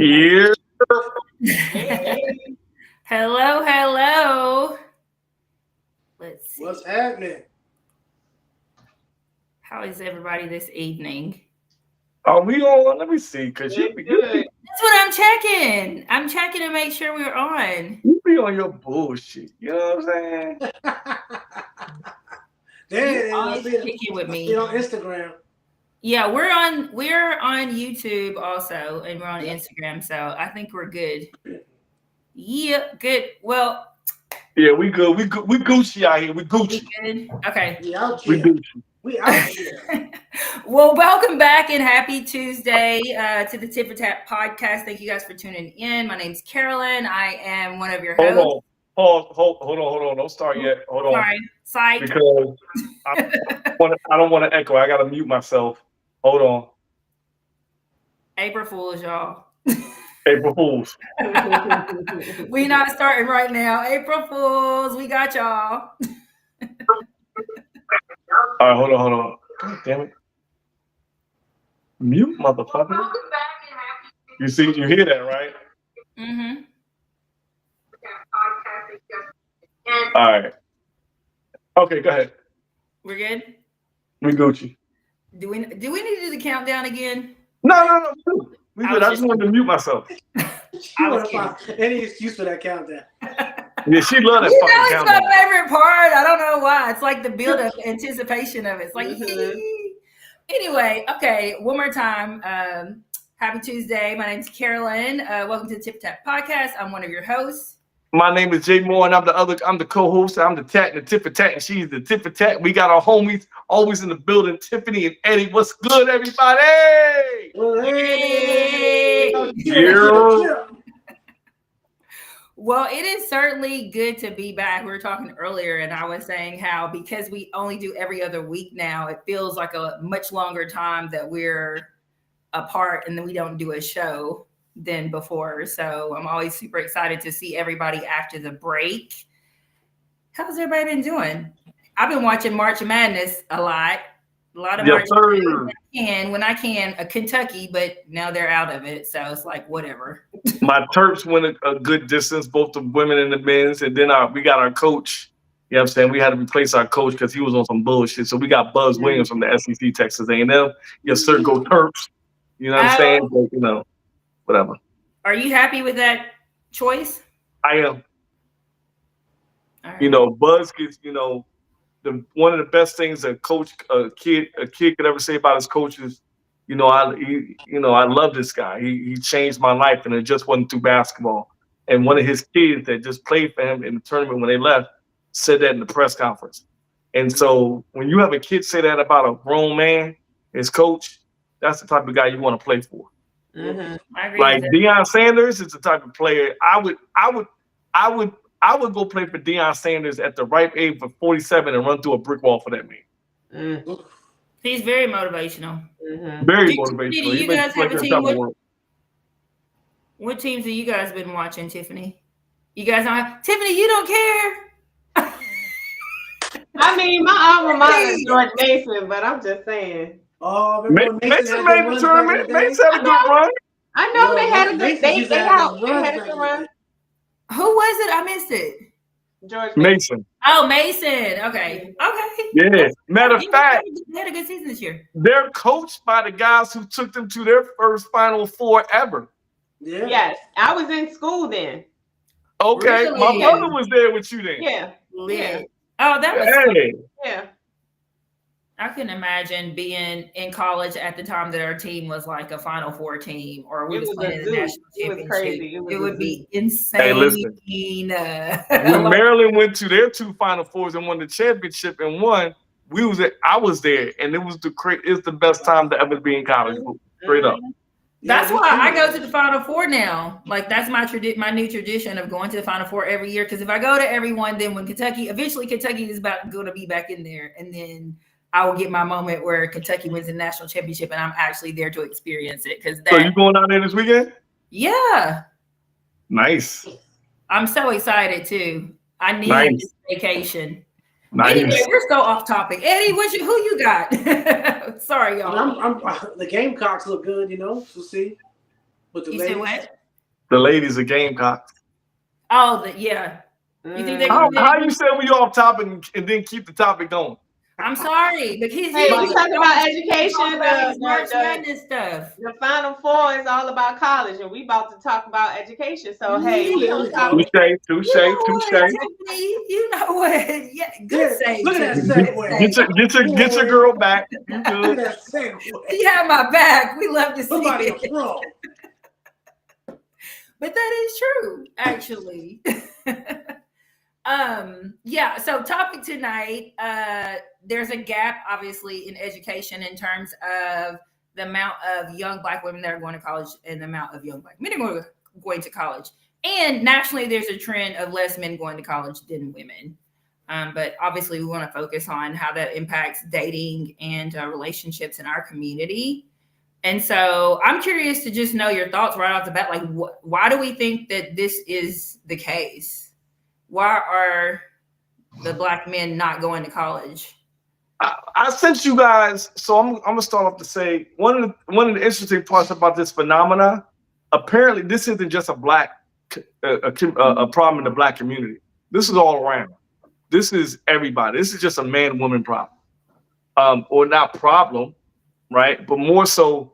Yeah. Hello. Let's see. What's happening? How is everybody this evening? Are we on? Let me see. Because you That's what I'm checking. I'm checking to make sure we're on. You be on your bullshit. You know what I'm saying? Then always kicking with me. See on Instagram. Yeah, we're on YouTube also, and we're on Instagram, so I think we're good. Yeah, good. Well, yeah, we good. We Gucci out here. We Gucci. We good? Okay. We out here. We out here. Well, welcome back and happy Tuesday to the Tip for Tap podcast. Thank you guys for tuning in. My name's Carolyn. I am one of your hosts. Hold on. Don't start yet. Hold on. Sorry. Psych. Because I don't want to echo. I got to mute myself. Hold on. April Fools, y'all. April Fools. We not starting right now. April Fools. We got y'all. All right, hold on. God damn it. Mute, motherfucker. You hear that, right? Mm-hmm. All right. Okay, go ahead. We're good? We Gucci. Do we need to do the countdown again? No. We good. I just wanted to mute myself. Any excuse for that countdown. Yeah, she love that fucking countdown. It's my favorite part. I don't know why. It's like the build-up, anticipation of it. It's like, Anyway, okay, one more time. Happy Tuesday. My name's Carolyn. Welcome to the Tip Tap Podcast. I'm one of your hosts. My name is Jay Moore, and I'm the co-host. I'm the Tat and the Tip for Tat, and she's the Tip for Tat. We got our homies always in the building, Tiffany and Eddie. What's good, everybody? Hey. Yeah. Well, it is certainly good to be back. We were talking earlier, and I was saying how because we only do every other week now, it feels like a much longer time that we're apart and then we don't do a show than before. So I'm always super excited to see everybody after the break. How's everybody been doing? I've been watching March Madness a lot of March Madness when I can, Kentucky, but now they're out of it. So it's like, whatever. My Terps went a good distance, both the women and the men's. And then we got our coach. You know what I'm saying? We had to replace our coach because he was on some bullshit. So we got Buzz Williams from the SEC, Texas A&M. Yes, sir, go Terps. You know what I'm saying? But, whatever. Are you happy with that choice? I am. Right. Buzz gets, one of the best things a kid could ever say about his coach is, I love this guy. He changed my life, and it just wasn't through basketball. And one of his kids that just played for him in the tournament when they left said that in the press conference. And so when you have a kid say that about a grown man, his coach, that's the type of guy you want to play for. Mm-hmm. I agree like Deion Sanders is the type of player I would go play for Deion Sanders at the ripe age of 47 and run through a brick wall for that man. He's very motivational. Mm-hmm. Very motivational. Do you guys have a team? What teams have you guys been watching, Tiffany? You guys don't Tiffany, you don't care? I mean, my alma mater is George Mason, but I'm just saying. Oh, Mason made the tournament. Mason had a good run. I know they had a good. They had a good run. Who was it? I missed it. George Mason. Oh, Mason. Okay. Yeah. Matter of fact, they had a good season this year. They're coached by the guys who took them to their first Final Four ever. Yeah. Yes, I was in school then. Okay, really? My brother was there with you then. Yeah. Oh, that was yeah. I can imagine being in college at the time that our team was like a Final Four team, or we was playing in the national championship. It was crazy. It would be insane. Hey, listen. When Maryland went to their 2 Final Fours and won the championship and won, I was there, and it was it's the best time to ever be in college. Straight up. That's why I go to the Final Four now. Like that's my new tradition of going to the Final Four every year. Because if I go to every one, then when Kentucky is about going to be back in there, and then I will get my moment where Kentucky wins the national championship, and I'm actually there to experience it. So you going out there this weekend? Yeah. Nice. I'm so excited too. I need this vacation. Nice. Anyway, we're so off topic. Eddie, who you got? Sorry, y'all. The Gamecocks look good, so see. With the You ladies? said what? The ladies are Gamecocks. Oh, yeah. You think they How can you said we off topic and then keep the topic going? I'm sorry, but he's Hey, we talking about education. March Madness stuff. The Final Four is all about college, and we about to talk about education. So hey, Touche, we on topic. Touche. You know what? Yeah, good save. Look at that segue. Get your girl back. You Look good? at that segue. You have my back. We love to see Somebody it. a pro. But that is true, actually. Yeah, so topic tonight, there's a gap obviously in education in terms of the amount of young Black women that are going to college and the amount of young Black men going to college. And nationally, there's a trend of less men going to college than women. But obviously, we want to focus on how that impacts dating and relationships in our community. And so I'm curious to just know your thoughts right off the bat. Like, why do we think that this is the case? Why are the Black men not going to college? I sent you guys, so I'm gonna start off to say one of the interesting parts about this phenomena. Apparently, this isn't just a problem in the Black community. This is all around. This is everybody. This is just a man-woman problem, or not problem, right? But more so,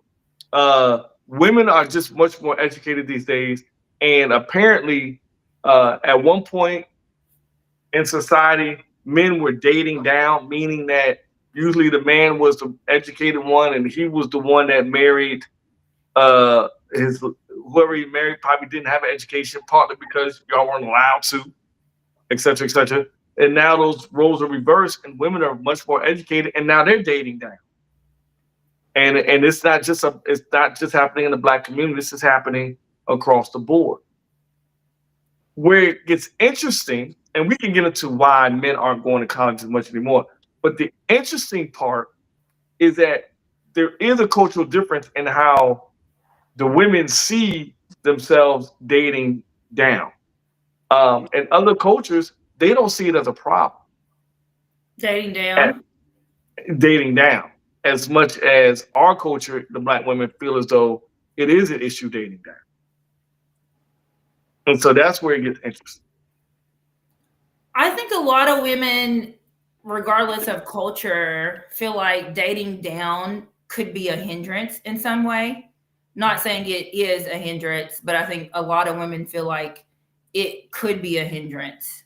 women are just much more educated these days, and apparently, at one point in society, men were dating down, meaning that usually the man was the educated one, and he was the one that married his whoever he married probably didn't have an education, partly because y'all weren't allowed to, et cetera, et cetera. And now those roles are reversed, and women are much more educated, and now they're dating down. And it's not just happening in the Black community. This is happening across the board. Where it gets interesting, and we can get into why men aren't going to college as much anymore. But the interesting part is that there is a cultural difference in how the women see themselves dating down. In other cultures, they don't see it as a problem. Dating down? Dating down. As much as our culture, the Black women feel as though it is an issue dating down. And so that's where it gets interesting. I think a lot of women, regardless of culture, feel like dating down could be a hindrance in some way. Not saying it is a hindrance, but I think a lot of women feel like it could be a hindrance.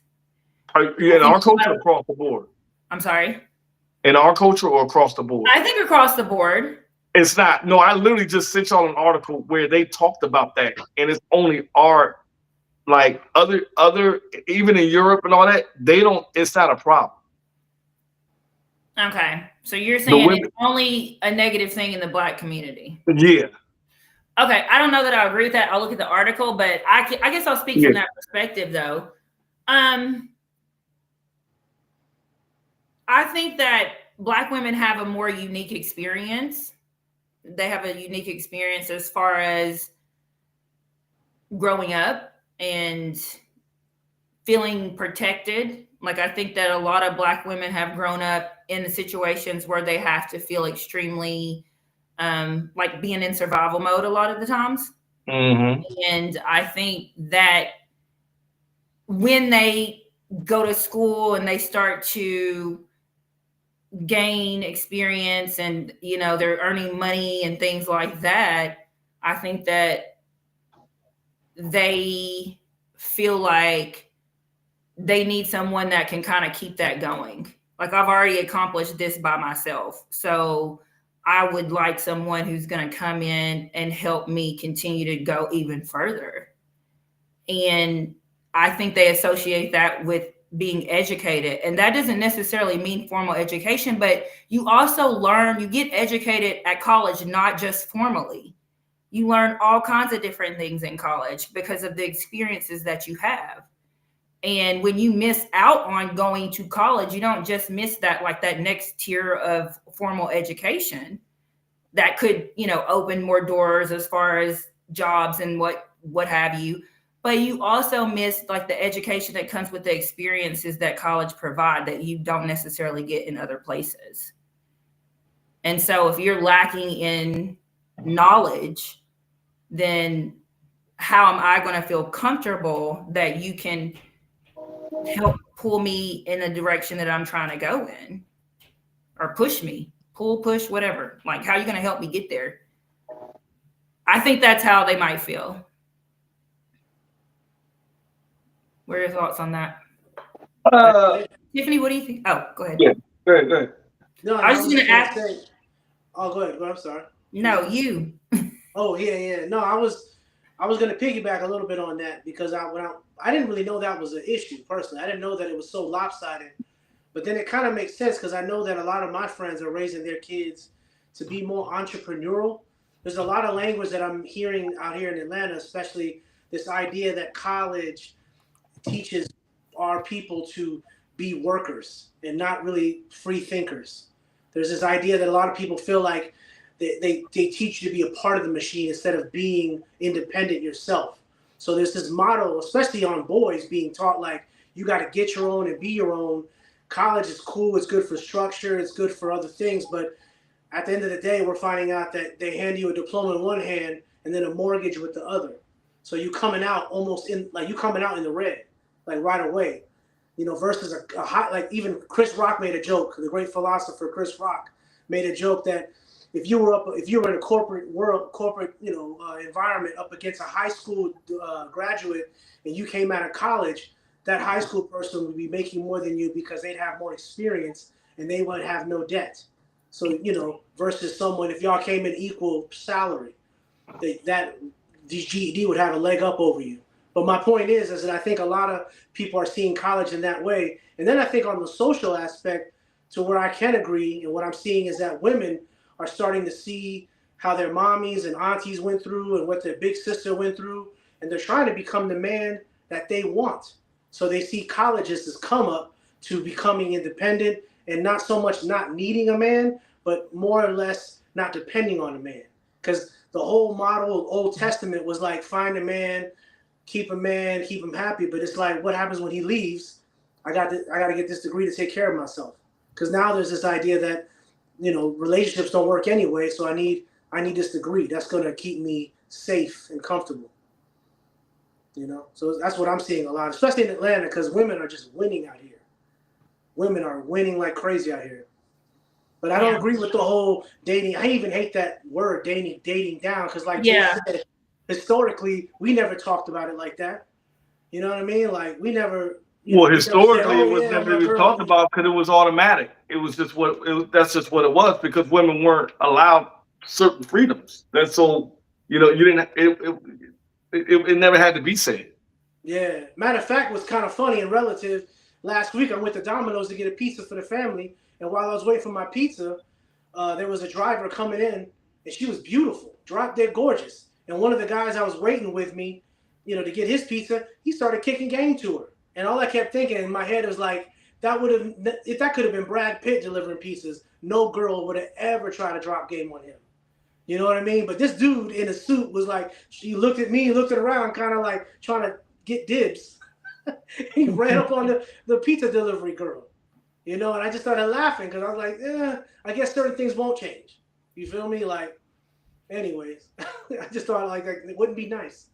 In our culture, across the board. I'm sorry? In our culture or across the board? I think across the board. It's not. No, I literally just sent y'all an article where they talked about that, and it's only our, like other even in Europe and all that, they don't. It's not a problem. Okay, so you're saying it's only a negative thing in the Black community? Yeah. Okay, I don't know that I agree with that. I'll look at the article, but I guess I'll speak from that perspective, though. I think that Black women have a more unique experience. They have a unique experience as far as growing up and feeling protected. Like, I think that a lot of Black women have grown up in the situations where they have to feel extremely like being in survival mode a lot of the times. Mm-hmm. And I think that when they go to school and they start to gain experience and, you know, they're earning money and things like that, I think that they feel like they need someone that can kind of keep that going. Like, I've already accomplished this by myself. So I would like someone who's going to come in and help me continue to go even further. And I think they associate that with being educated. And that doesn't necessarily mean formal education, but you also learn, you get educated at college, not just formally. You learn all kinds of different things in college because of the experiences that you have. And when you miss out on going to college, you don't just miss that, like that next tier of formal education that could, you know, open more doors as far as jobs and what have you. But you also miss like the education that comes with the experiences that college provide that you don't necessarily get in other places. And so if you're lacking in knowledge, then how am I going to feel comfortable that you can help pull me in the direction that I'm trying to go in, or push me, pull, push, whatever. Like, how are you going to help me get there? I think that's how they might feel. What are your thoughts on that? Tiffany, what do you think? Oh, go ahead. Yeah, go ahead. No, I was just going to ask. say. Oh, go ahead. I'm sorry. No, you. Oh yeah. No, I was going to piggyback a little bit on that because I didn't really know that was an issue personally. I didn't know that it was so lopsided. But then it kind of makes sense because I know that a lot of my friends are raising their kids to be more entrepreneurial. There's a lot of language that I'm hearing out here in Atlanta, especially this idea that college teaches our people to be workers and not really free thinkers. There's this idea that a lot of people feel like they teach you to be a part of the machine instead of being independent yourself. So there's this model, especially on boys, being taught like you got to get your own and be your own. College is cool, it's good for structure, it's good for other things, but at the end of the day, we're finding out that they hand you a diploma in one hand and then a mortgage with the other. So you coming out almost in like you coming out in the red, like right away, versus a hot, like even Chris Rock made a joke. The great philosopher Chris Rock made a joke that if you were in a corporate environment up against a high school graduate and you came out of college, that high school person would be making more than you because they'd have more experience and they would have no debt. So, versus someone, if y'all came in equal salary, that the GED would have a leg up over you. But my point is that I think a lot of people are seeing college in that way. And then I think on the social aspect, to where I can agree, and what I'm seeing is that women are starting to see how their mommies and aunties went through and what their big sister went through, and they're trying to become the man that they want. So they see college as this come up to becoming independent and not so much not needing a man, but more or less not depending on a man. Because the whole model of Old Testament was like find a man, keep him happy. But it's like, what happens when he leaves? I got to get this degree to take care of myself. Because now there's this idea that relationships don't work anyway, so I need this degree that's going to keep me safe and comfortable. So that's what I'm seeing a lot, especially in Atlanta, because women are just winning out here. Women are winning like crazy out here. But I don't agree with the whole dating. I even hate that word, dating down, because like Jay said, historically, we never talked about it like that. You know what I mean? Like we never. Historically, it was never even talked about because it was automatic. It was just that's just what it was because women weren't allowed certain freedoms. That's so you didn't. It never had to be said. Yeah. Matter of fact, what's kind of funny and relative. Last week, I went to Domino's to get a pizza for the family, and while I was waiting for my pizza, there was a driver coming in, and she was beautiful, drop dead gorgeous. And one of the guys I was waiting with me, to get his pizza, he started kicking game to her. And all I kept thinking in my head was like, if that could have been Brad Pitt delivering pizzas, no girl would have ever tried to drop game on him. You know what I mean? But this dude in a suit was like, she looked at me, looked around, kind of like trying to get dibs. He ran up on the pizza delivery girl, and I just started laughing because I was like, I guess certain things won't change. You feel me? Like, anyways, I just thought like it wouldn't be nice.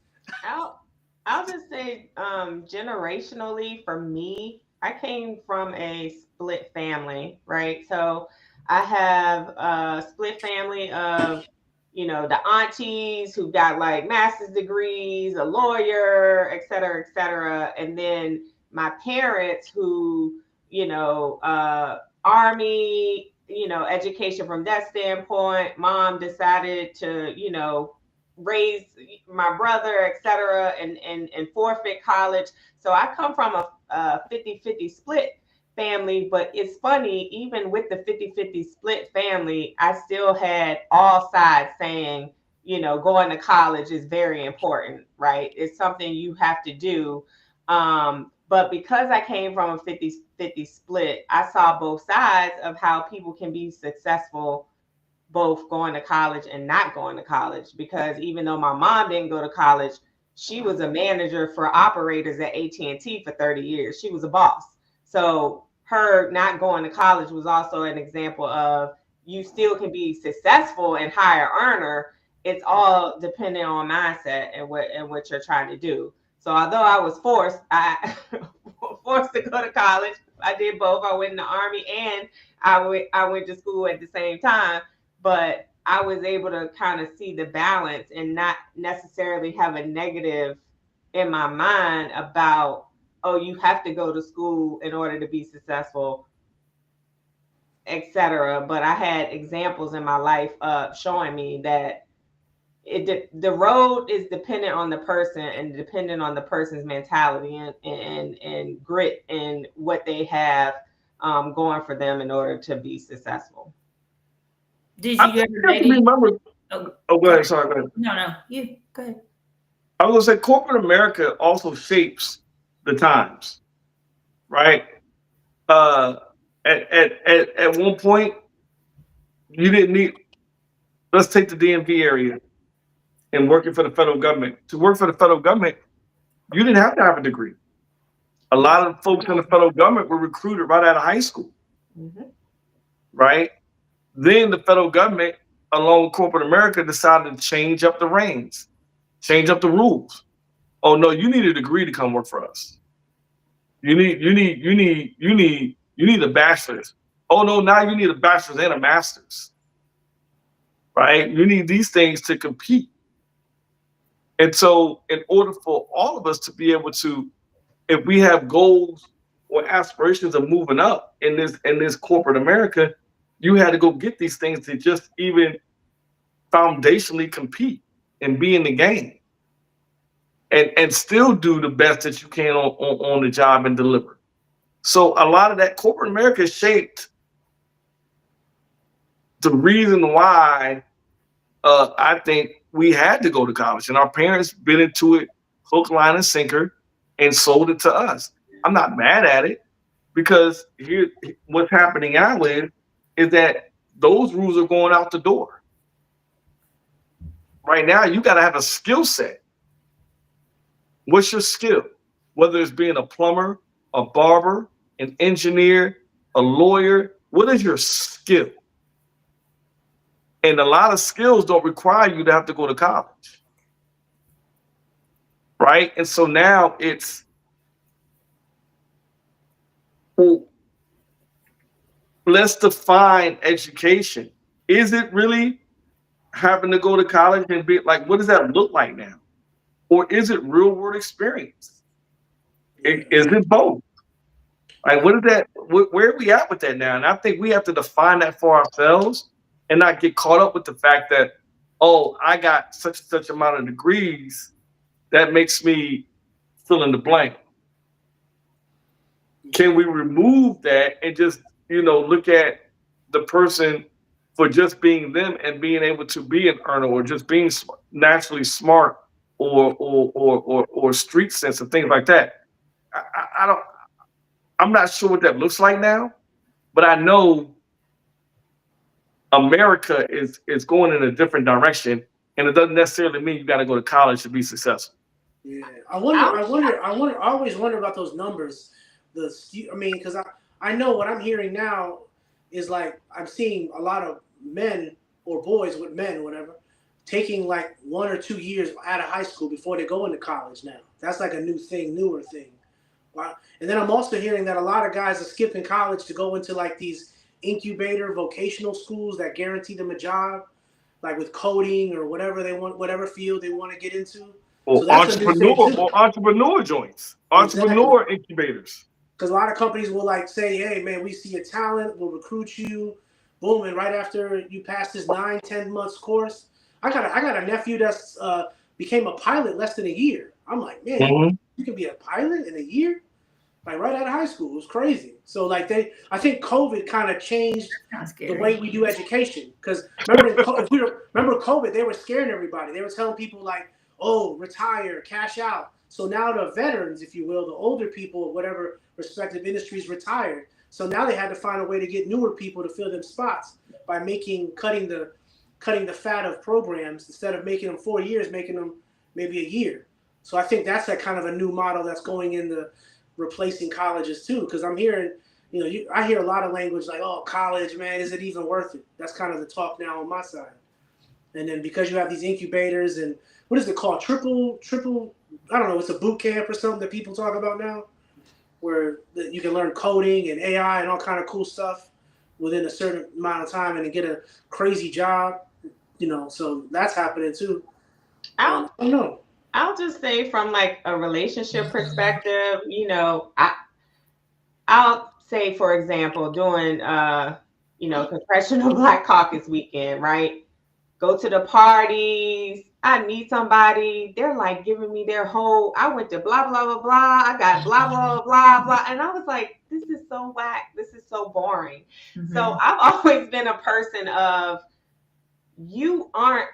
I'll just say, generationally, for me, I came from a split family, right? So I have a split family of, the aunties who got like master's degrees, a lawyer, et cetera, and then my parents who, army, education from that standpoint. Mom decided to, raise my brother, et cetera, and forfeit college. So I come from a 50-50 split family, but it's funny, even with the 50-50 split family, I still had all sides saying, going to college is very important, right? It's something you have to do. But because I came from a 50-50 split, I saw both sides of how people can be successful both going to college and not going to college. Because even though my mom didn't go to college, she was a manager for operators at AT&T for 30 years. She was a boss. So her not going to college was also an example of you still can be successful and higher earner it's all dependent on mindset and what you're trying to do. So although I was I forced to go to college. I did both. I went in the army and I went to school at the same time. But I was able to kind of see the balance and not necessarily have a negative in my mind about, oh, you have to go to school in order to be successful, etc. But I had examples in my life showing me that the road is dependent on the person and dependent on the person's mentality and grit and what they have going for them in order to be successful. Did I you think ever you have to date? remember. Oh, Oh, go ahead. Sorry, go ahead. no, you go ahead. I was gonna say corporate America also shapes the times, right? Uh, at one point, you didn't need. Let's take the DMV area and working for the federal government. To work for the federal government, you didn't have to have a degree. A lot of folks in the federal government were recruited right out of high school, Mm-hmm. right? Then the federal government, along with corporate America, decided to change up the reins, change up the rules. Oh no, you need a degree to come work for us. You need a bachelor's. Oh no, now you need a bachelor's and a master's, right? You need these things to compete. And so, in order for all of us to be able to, if we have goals or aspirations of moving up in this corporate America, you had to go get these things to just even foundationally compete and be in the game and still do the best that you can on the job and deliver. So a lot of that corporate America shaped the reason why I think we had to go to college, and our parents been into it hook, line, and sinker, and sold it to us. I'm not mad at it because here, what's happening now is that those rules are going out the door. Right now, you got to have a skill set. What's your skill? Whether it's being a plumber, a barber, an engineer, a lawyer, what is your skill? And a lot of skills don't require you to have to go to college. Right. And so now it's, well, let's define education. Is it really having to go to college and be like, what does that look like now? Or is it real world experience? Is it both? Like, what is that? Where are we at with that now? And I think we have to define that for ourselves and not get caught up with the fact that, oh, I got such and such amount of degrees that makes me fill in the blank. Can we remove that and just, look at the person for just being them and being able to be an earner or just being naturally smart or street sense and things like that? I don't. I'm not sure what that looks like now, but I know America is going in a different direction, and it doesn't necessarily mean you got to go to college to be successful. Yeah, I always wonder about those numbers. Because I know what I'm hearing now is like I'm seeing a lot of men or boys with men or whatever taking like 1 or 2 years out of high school before they go into college now. That's like a newer thing. Wow. And then I'm also hearing that a lot of guys are skipping college to go into like these incubator vocational schools that guarantee them a job, like with coding or whatever they want, whatever field they want to get into. Or So that's a new thing too. entrepreneur joints, Exactly. entrepreneur incubators. Because a lot of companies will like say, hey man, we see your talent, we'll recruit you, boom, and right after you pass this 9-10 months course, I got a nephew that's became a pilot less than a year. I'm like, man, Mhm. you can be a pilot in a year, like right out of high school. It was crazy. So like I think COVID kind of changed the way we do education. Because remember COVID, they were scaring everybody. They were telling people like, oh, retire, cash out. So now the veterans, if you will, the older people of whatever respective industries retired. So now they had to find a way to get newer people to fill them spots by cutting the fat of programs instead of making them 4 years, making them maybe a year. So I think that's that kind of a new model that's going into replacing colleges too. Because I'm hearing, I hear a lot of language like, oh, college, man, is it even worth it? That's kind of the talk now on my side. And then because you have these incubators and what is it called? Triple, I don't know, it's a boot camp or something that people talk about now, where you can learn coding and AI and all kind of cool stuff within a certain amount of time and then get a crazy job, so that's happening too. I don't know. I'll just say from like a relationship perspective, I'll say, for example, during Congressional Black Caucus weekend, right? Go to the parties. I meet somebody. They're like giving me their whole. I went to blah blah blah blah. I got blah blah blah blah, and I was like, this is so whack. This is so boring. Mm-hmm. So I've always been a person of you aren't.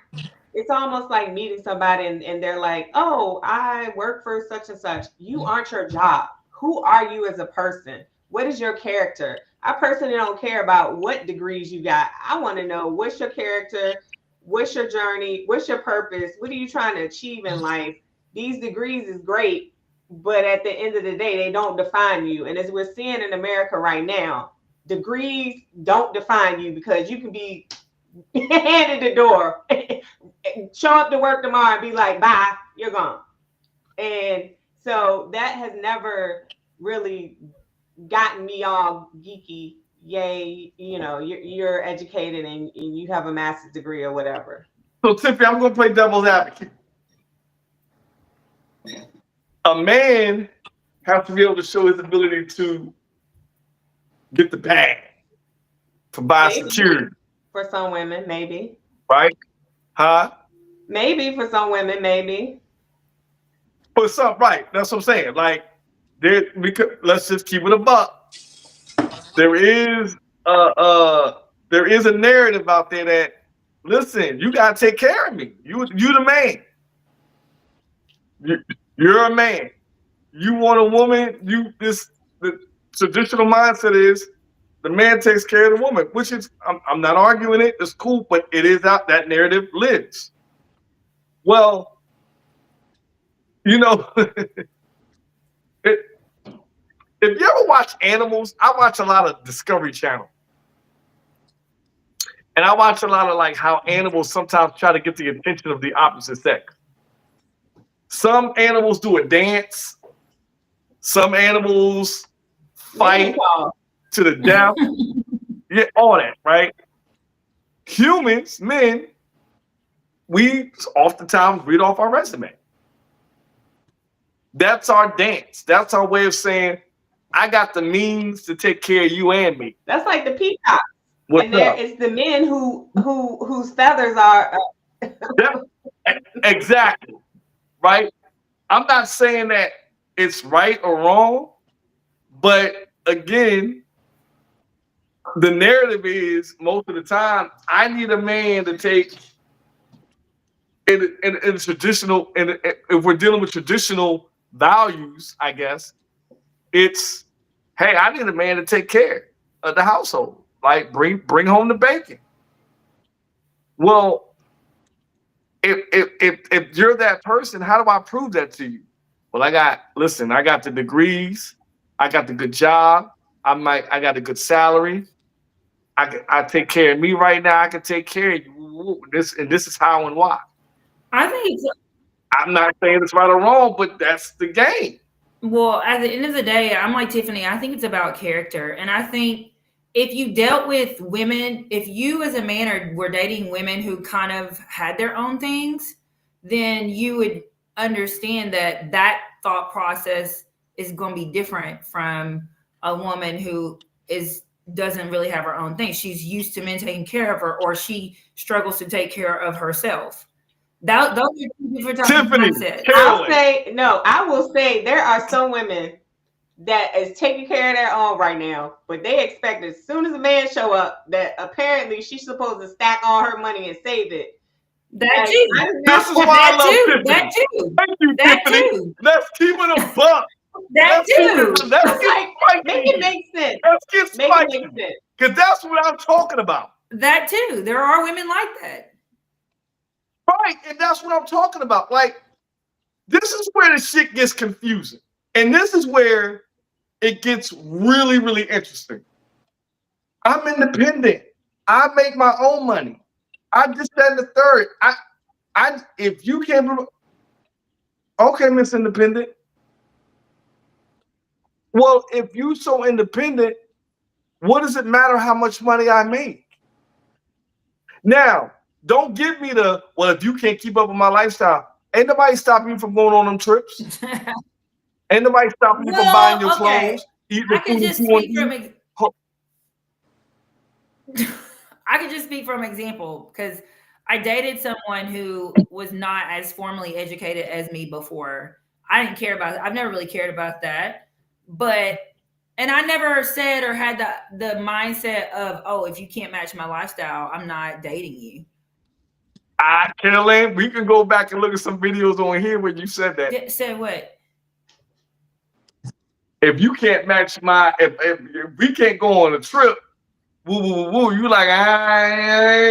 It's almost like meeting somebody and they're like, oh, I work for such and such. You aren't your job. Who are you as a person? What is your character? I personally don't care about what degrees you got. I want to know what's your character, what's your journey, what's your purpose, what are you trying to achieve in life? These degrees is great, but at the end of the day, they don't define you. And as we're seeing in America right now, degrees don't define you because you can be handed the door, show up to work tomorrow and be like, bye, you're gone. And so that has never really gotten me all geeky. Yay, you're educated and you have a master's degree or whatever. So Tiffany, I'm going to play devil's advocate. A man has to be able to show his ability to get the bag for biosecurity. For some women, maybe. Right? Huh? Maybe for some women, maybe. For some, right. That's what I'm saying. Like, let's just keep it a buck. There is a narrative out there that, listen, you gotta take care of me. You the man. You're a man. You want a woman. The traditional mindset is the man takes care of the woman, which is I'm not arguing it. It's cool, but it is out that narrative lives. Well, if you ever watch animals, I watch a lot of Discovery Channel. And I watch a lot of like how animals sometimes try to get the attention of the opposite sex. Some animals do a dance. Some animals fight to the death. Yeah, all that, right? Humans, men, we oftentimes read off our resume. That's our dance. That's our way of saying, I got the means to take care of you and me. That's like the peacock. And there is the men whose feathers are. Exactly. Right? I'm not saying that it's right or wrong, but again, the narrative is most of the time, I need a man to take in traditional, and if we're dealing with traditional values, I guess, it's, hey, I need a man to take care of the household. Like bring home the bacon. Well, if you're that person, how do I prove that to you? Well, I got the degrees, I got the good job, I got a good salary. I take care of me right now. I can take care of you. This is how and why. I think I'm not saying it's right or wrong, but that's the game. Well, at the end of the day, I'm like Tiffany. I think it's about character. And I think if you dealt with women, if you as a man were dating women who kind of had their own things, then you would understand that thought process is going to be different from a woman who doesn't really have her own thing. She's used to men taking care of her, or she struggles to take care of herself. Those are two different types of mindsets. I will say there are some women that is taking care of their own right now, but they expect as soon as a man show up that apparently she's supposed to stack all her money and save it. This is why I love Tiffany. That too. Thank you, Tiffany. Too. Let's keep it a buck. Let's make it make sense. Let's get spicy. Because that's what I'm talking about. That too. There are women like that. Right, and that's what I'm talking about. Like, this is where the shit gets confusing. And this is where it gets really, really interesting. I'm independent. I make my own money. I just said the third. If you can't, okay, Miss Independent. Well, if you so independent, what does it matter how much money I make? Now, don't give me the, well, if you can't keep up with my lifestyle, ain't nobody stopping you from going on them trips. Ain't nobody stopping you from buying your clothes, eating the I could food just that you want speak to from eat. I could just speak from example because I dated someone who was not as formally educated as me before. I didn't care about it. I've never really cared about that. But and I never said or had the mindset of, oh, if you can't match my lifestyle, I'm not dating you. Caroline, we can go back and look at some videos on here where you said that. Said what? If you can't match my, if we can't go on a trip, woo, woo, woo, you like,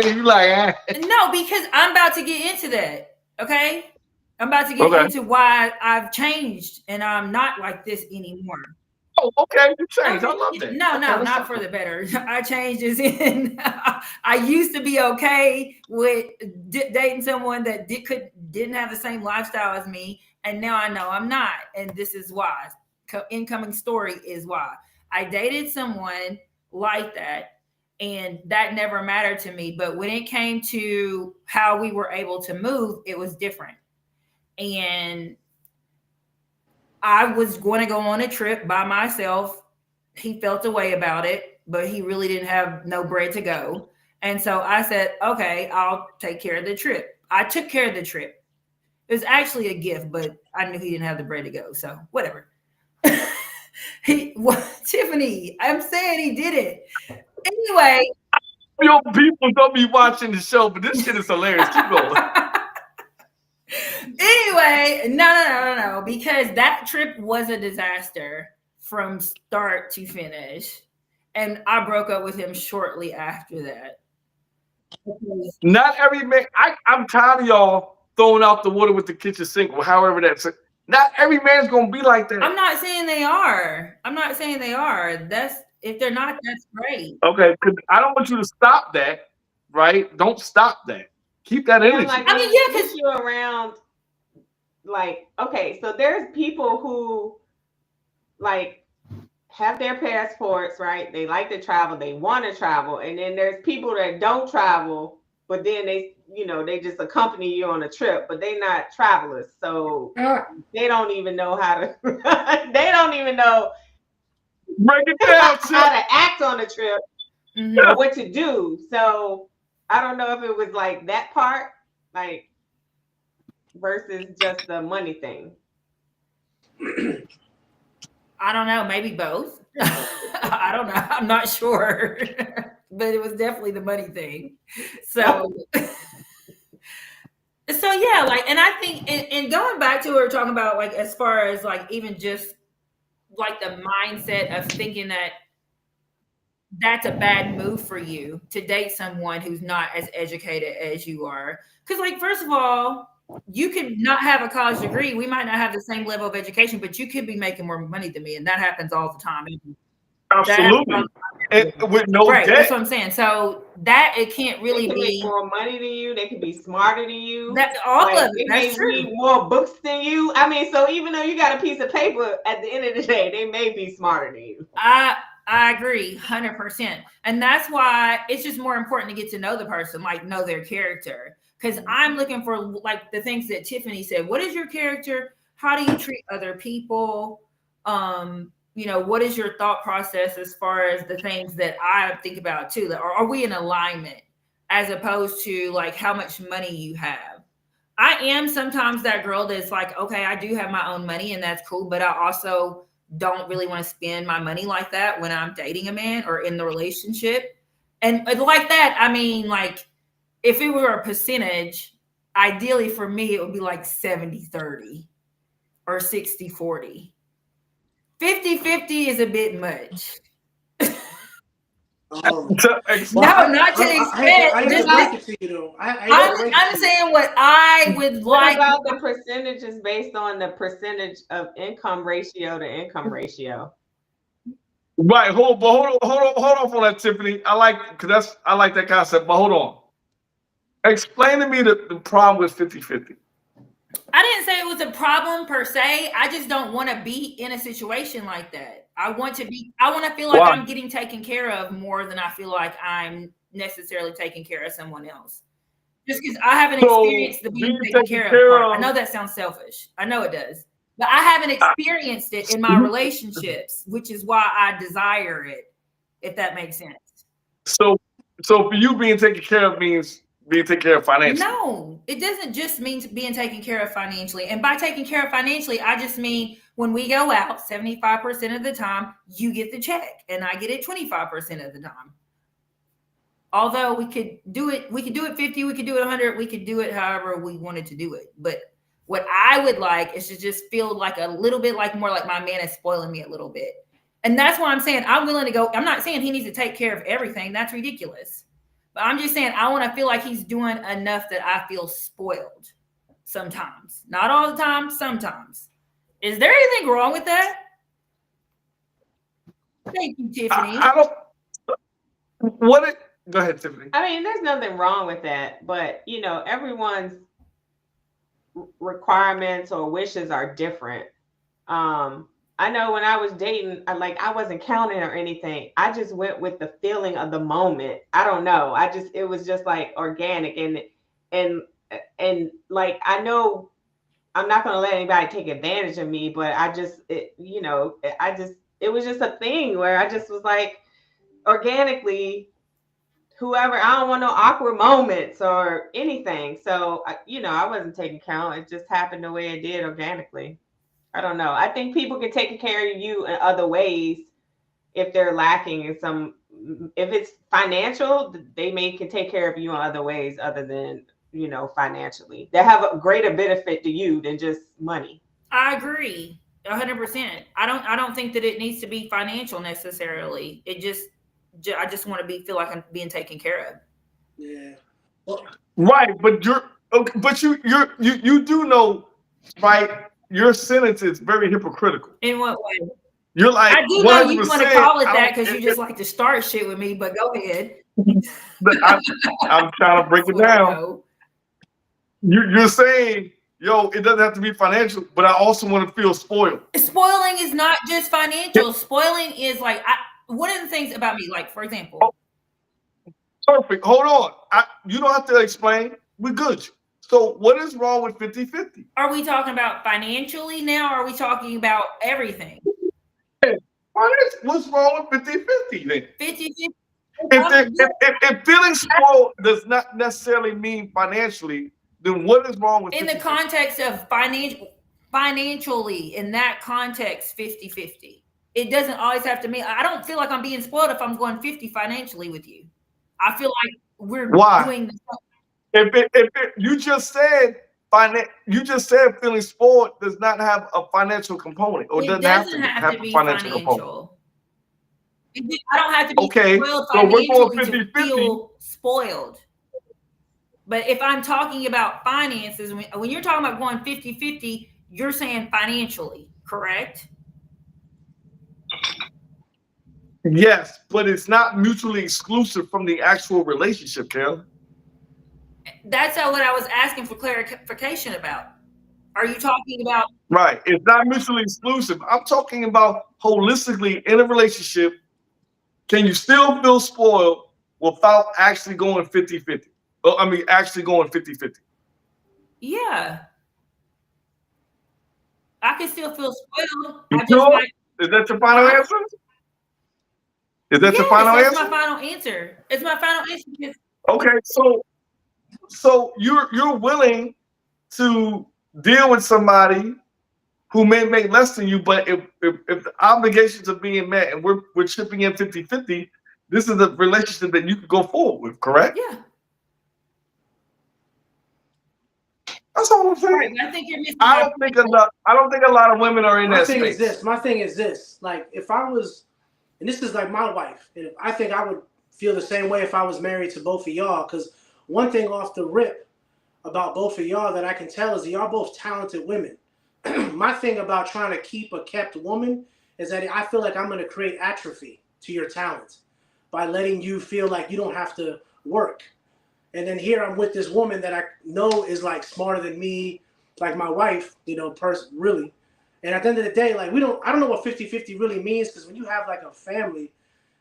you like, No, because I'm about to get into that. Okay. I'm about to get into why I've changed and I'm not like this anymore. Oh, okay, you changed. I love that. No, not for the better. I changed as in I used to be okay with dating someone that didn't have the same lifestyle as me, and now I know I'm not, and this is why. Incoming story is why I dated someone like that, and that never mattered to me. But when it came to how we were able to move, it was different, and I was going to go on a trip by myself. He felt a way about it, but he really didn't have no bread to go. And so I said, okay, I'll take care of the trip. I took care of the trip. It was actually a gift, but I knew he didn't have the bread to go. So whatever. Tiffany, I'm saying he did it. Anyway. Your people don't be watching the show, but this shit is hilarious. Keep going. Anyway, no, because that trip was a disaster from start to finish, and I broke up with him shortly after that. Not every man. I'm tired of y'all throwing out the water with the kitchen sink, or however that's. Not every man's gonna be like that. I'm not saying they are. That's if they're not, that's great. Okay, because I don't want you to stop that. Right? Don't stop that. Keep that energy. Like, I mean, yeah, because you're around. Like, okay, so there's people who like have their passports, right? They like to travel, they want to travel, and then there's people that don't travel, but then they just accompany you on a trip, but they're not travelers, so they don't even know how to. They don't even know break it down how to act on a trip, or what to do. So I don't know if it was like that part, like. Versus just the money thing. I don't know, maybe both. I don't know. I'm not sure. But it was definitely the money thing. So yeah, like, and I think and going back to what we're talking about, like as far as like even just like the mindset of thinking that that's a bad move for you to date someone who's not as educated as you are. Because like, first of all, you could not have a college degree. We might not have the same level of education, but you could be making more money than me. And that happens all the time. Absolutely. And with no debt. That's what I'm saying. So that it can't really be make more money than you. They could be smarter than you. All of it. They may read more books than you. I mean, so even though you got a piece of paper, at the end of the day, they may be smarter than you. I agree 100%. And that's why it's just more important to get to know the person, like know their character. Because I'm looking for like the things that Tiffany said. What is your character? How do you treat other people? What is your thought process as far as the things that I think about too? Or are we in alignment as opposed to like how much money you have? I am sometimes that girl that's like, okay, I do have my own money and that's cool, but I also don't really want to spend my money like that when I'm dating a man or in the relationship. And like that, I mean, like, if it were a percentage, ideally for me, it would be like 70-30 or 60-40. 50-50 is a bit much. No, not to extent. I'm saying what I would like. What about the percentages based on the percentage of income ratio to income ratio? Right. Hold on for that, Tiffany. I like that concept, but hold on. Explain to me the problem with 50-50. I didn't say it was a problem per se. I just don't want to be in a situation like that. I want to feel like Why? I'm getting taken care of more than I feel like I'm necessarily taking care of someone else. Just because I haven't experienced the being taken care of part. I know that sounds selfish. I know it does. But I haven't experienced it in my relationships, which is why I desire it, if that makes sense. So for you, being taken care of means being taken care of financially. No, it doesn't just mean being taken care of financially. And by taking care of financially, I just mean when we go out, 75% of the time, you get the check and I get it 25% of the time. Although we could do it 50, we could do it 100, we could do it however we wanted to do it. But what I would like is to just feel like a little bit like more like my man is spoiling me a little bit. And that's why I'm saying I'm willing to go. I'm not saying he needs to take care of everything. That's ridiculous. But I'm just saying I want to feel like he's doing enough that I feel spoiled sometimes. Not all the time, sometimes. Is there anything wrong with that? Thank you, Tiffany. I don't. Go ahead, Tiffany. I mean, there's nothing wrong with that, but everyone's requirements or wishes are different. I know when I was dating, I wasn't counting or anything. I just went with the feeling of the moment. I don't know. It was just like organic and like, I know I'm not going to let anybody take advantage of me, but it was just a thing where I just was like organically, whoever, I don't want no awkward moments or anything. So, I wasn't taking count. It just happened the way it did organically. I don't know. I think people can take care of you in other ways if they're lacking in if it's financial, they can take care of you in other ways other than, financially. They have a greater benefit to you than just money. I agree 100%. I don't think that it needs to be financial necessarily. I just want to feel like I'm being taken care of. Yeah. Well, right, but you do know, right? Your sentence is very hypocritical. In what way? You're like, I do know you want to call it that because you just like to start shit with me, but go ahead. I'm trying to break it down. You're saying, yo, it doesn't have to be financial, but I also want to feel spoiled. Spoiling is not just financial. Spoiling is like, one of the things about me, like, for example. Perfect. Hold on. You don't have to explain. We're good. So what is wrong with 50-50? Are we talking about financially now? Or are we talking about everything? What's wrong with 50-50 then? 50-50. If feeling spoiled does not necessarily mean financially, then what is wrong with 50-50? In the context of financially, in that context, 50-50. It doesn't always have to mean, I don't feel like I'm being spoiled if I'm going 50 financially with you. I feel like we're doing you just said feeling spoiled does not have a financial component, or it doesn't have to be financial component. I don't have to be spoiled financially to feel spoiled. But if I'm talking about finances, when you're talking about going 50-50, you're saying financially, correct? Yes, but it's not mutually exclusive from the actual relationship, Carol. That's what I was asking for clarification about. Are you talking about? Right. It's not mutually exclusive. I'm talking about holistically in a relationship. Can you still feel spoiled without actually going 50-50? I mean, actually going 50-50. Yeah. I can still feel spoiled. Is that your final answer? Is that your final answer? That's my final answer. It's my final answer. Okay, so you're willing to deal with somebody who may make less than you, but if the obligations are being met and we're chipping in 50-50, this is a relationship that you could go forward with, correct? Yeah. That's all I'm saying. Right, I think you're missing. I don't think a lot of women are in that space. My thing is this. Like, if I was, and this is like my wife, and I think I would feel the same way if I was married to both of y'all. Because one thing off the rip about both of y'all that I can tell is y'all both talented women. My thing about trying to keep a kept woman is that I feel like I'm going to create atrophy to your talent by letting you feel like you don't have to work. And then here I'm with this woman that I know is like smarter than me, like my wife, you know, really. And at the end of the day, like I don't know what 50-50 really means, because when you have like a family,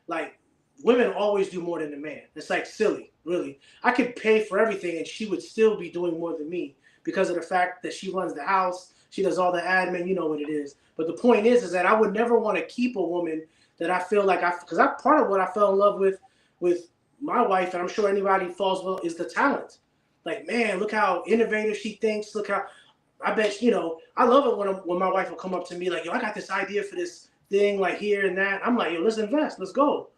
like women always do more than the man. It's like silly, really. I could pay for everything and she would still be doing more than me because of the fact that she runs the house, she does all the admin, you know what it is. But the point is that I would never want to keep a woman that I feel like because part of what I fell in love with my wife, and I'm sure anybody falls well, is the talent. Like, man, look how innovative she thinks. Look how, I bet, you know, I love it when my wife will come up to me like, yo, I got this idea for this thing, like here and that. I'm like, yo, let's invest, let's go.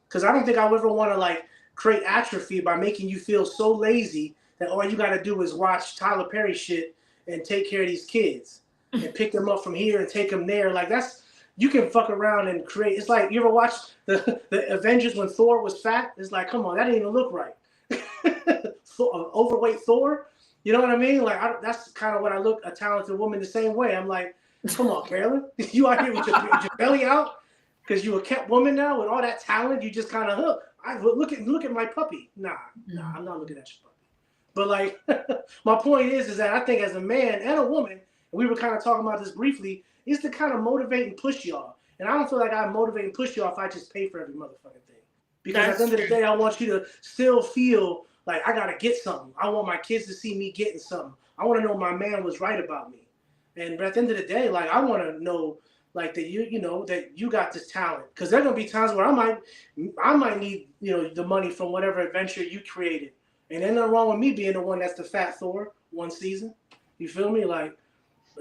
Because I don't think I'll ever want to like create atrophy by making you feel so lazy that all you got to do is watch Tyler Perry shit and take care of these kids and pick them up from here and take them there. Like you can fuck around and create. It's like, you ever watch the Avengers when Thor was fat? It's like, come on, that didn't even look right. Overweight Thor, you know what I mean? Like that's kind of what I look a talented woman the same way. I'm like, come on, Carolyn, you out here with your belly out because you a kept woman now with all that talent. You just kind of look at my puppy. Nah, I'm not looking at your puppy. But like, my point is that I think as a man and a woman, and we were kind of talking about this briefly, is to kind of motivate and push y'all. And I don't feel like I motivate and push y'all if I just pay for every motherfucking thing. Because at the end of the day, I want you to still feel like I gotta get something. I want my kids to see me getting something. I want to know my man was right about me. And at the end of the day, like I want to know like that you know that you got this talent. Because there are gonna be times where I might need, you know, the money from whatever adventure you created. And ain't nothing wrong with me being the one that's the fat Thor one season. You feel me? Like,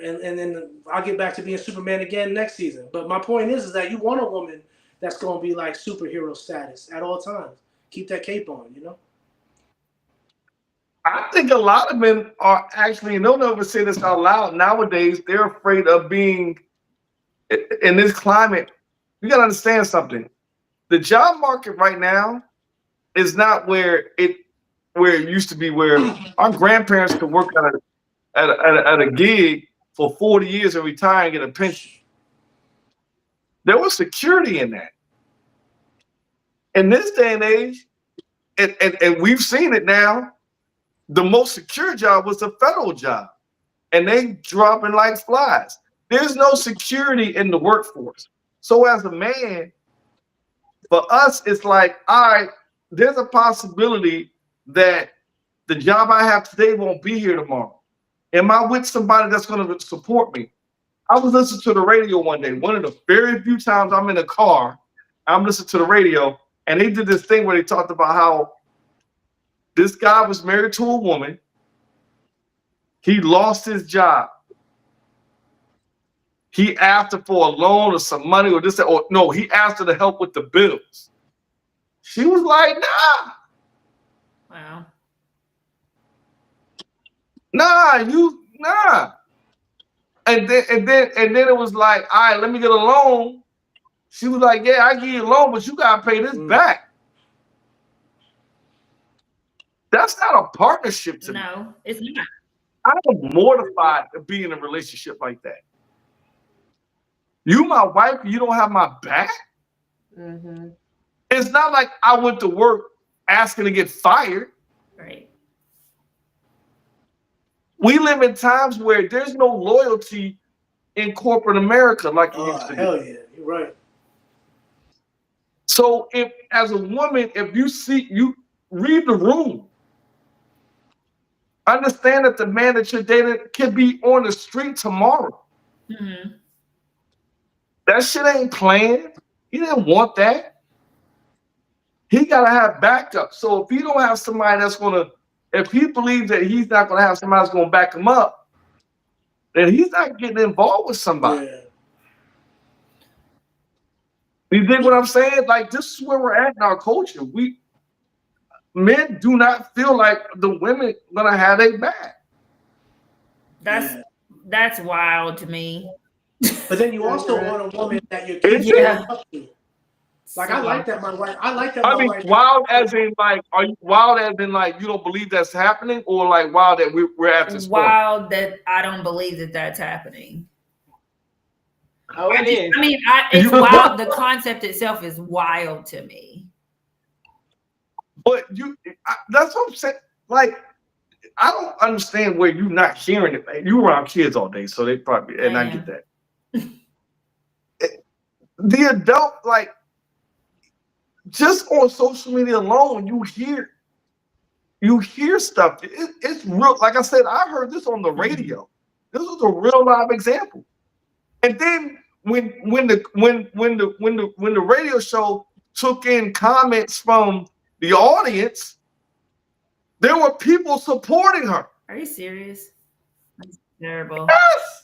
and then I'll get back to being Superman again next season. But my point is that you want a woman that's gonna be like superhero status at all times. Keep that cape on, you know. I think a lot of men are actually, and don't ever say this out loud, nowadays, they're afraid of being in this climate. You got to understand something. The job market right now is not where it used to be, where our grandparents could work at a gig for 40 years and retire and get a pension. There was security in that. In this day and age, and we've seen it now, the most secure job was the federal job, and they dropping like flies. There's no security in the workforce. So as a man, for us, it's like, all right, there's a possibility that the job I have today won't be here tomorrow. Am I with somebody that's going to support me? I was listening to the radio one day. One of the very few times I'm in a car, I'm listening to the radio, and they did this thing where they talked about how this guy was married to a woman. He lost his job. He asked her for a loan or some money or this, or no, he asked her to help with the bills. She was like, nah. Wow. Nah. And then it was like, all right, let me get a loan. She was like, yeah, I give you a loan, but you gotta pay this back. That's not a partnership to me. No, it's not. I'm mortified to be in a relationship like that. You my wife, you don't have my back. Mm-hmm. It's not like I went to work asking to get fired. Right. We live in times where there's no loyalty in corporate America like it used to be. Hell yeah, you're right. So if as a woman, if you read the room, understand that the man that you're dating can be on the street tomorrow. Mm-hmm. That shit ain't planned. He didn't want that. He gotta have backup. So if he don't have somebody that's gonna, if he believes that he's not gonna have somebody that's gonna back him up, then he's not getting involved with somebody. Yeah. You dig what I'm saying? Like, this is where we're at in our culture. Men do not feel like the women gonna have their back. That's wild to me. But then you also want a woman that your kids look up to. Like, I like that my wife. I like that. I mean, wild as in like, are you wild as in like you don't believe that's happening, or like wild that we're at this wild point? That I don't believe that that's happening. Oh, it is. I mean, it's wild. The concept itself is wild to me. But that's what I'm saying. like, I don't understand where you're not hearing it. Man. You around kids all day, so they probably, and I get Man. that. The adult, like, just on social media alone, you hear stuff. It's real. Like I said, I heard this on the radio. This was a real live example. And then when the radio show took in comments from the audience, there were people supporting her. Are you serious? That's terrible. Yes.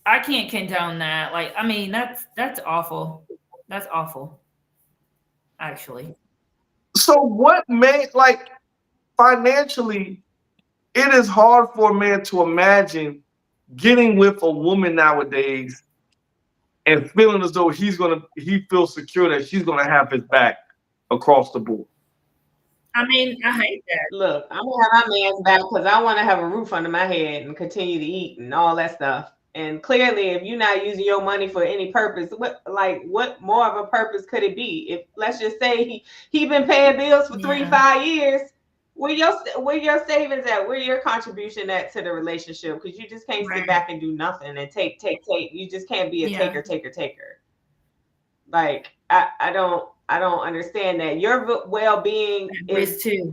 I can't condone that. Like, I mean, that's awful. That's awful. Actually. So what made, like, financially, it is hard for a man to imagine getting with a woman nowadays and feeling as though he feels secure that she's gonna have his back across the board. I mean, I hate that. Look, I'm gonna have my man's back because I want to have a roof under my head and continue to eat and all that stuff. And clearly, if you're not using your money for any purpose, what more of a purpose could it be? If, let's just say he been paying bills for 3-5 years, where your savings at? Where your contribution at to the relationship? Because you just can't sit back and do nothing and take. You just can't be a taker. Like I don't understand that. Your well-being is a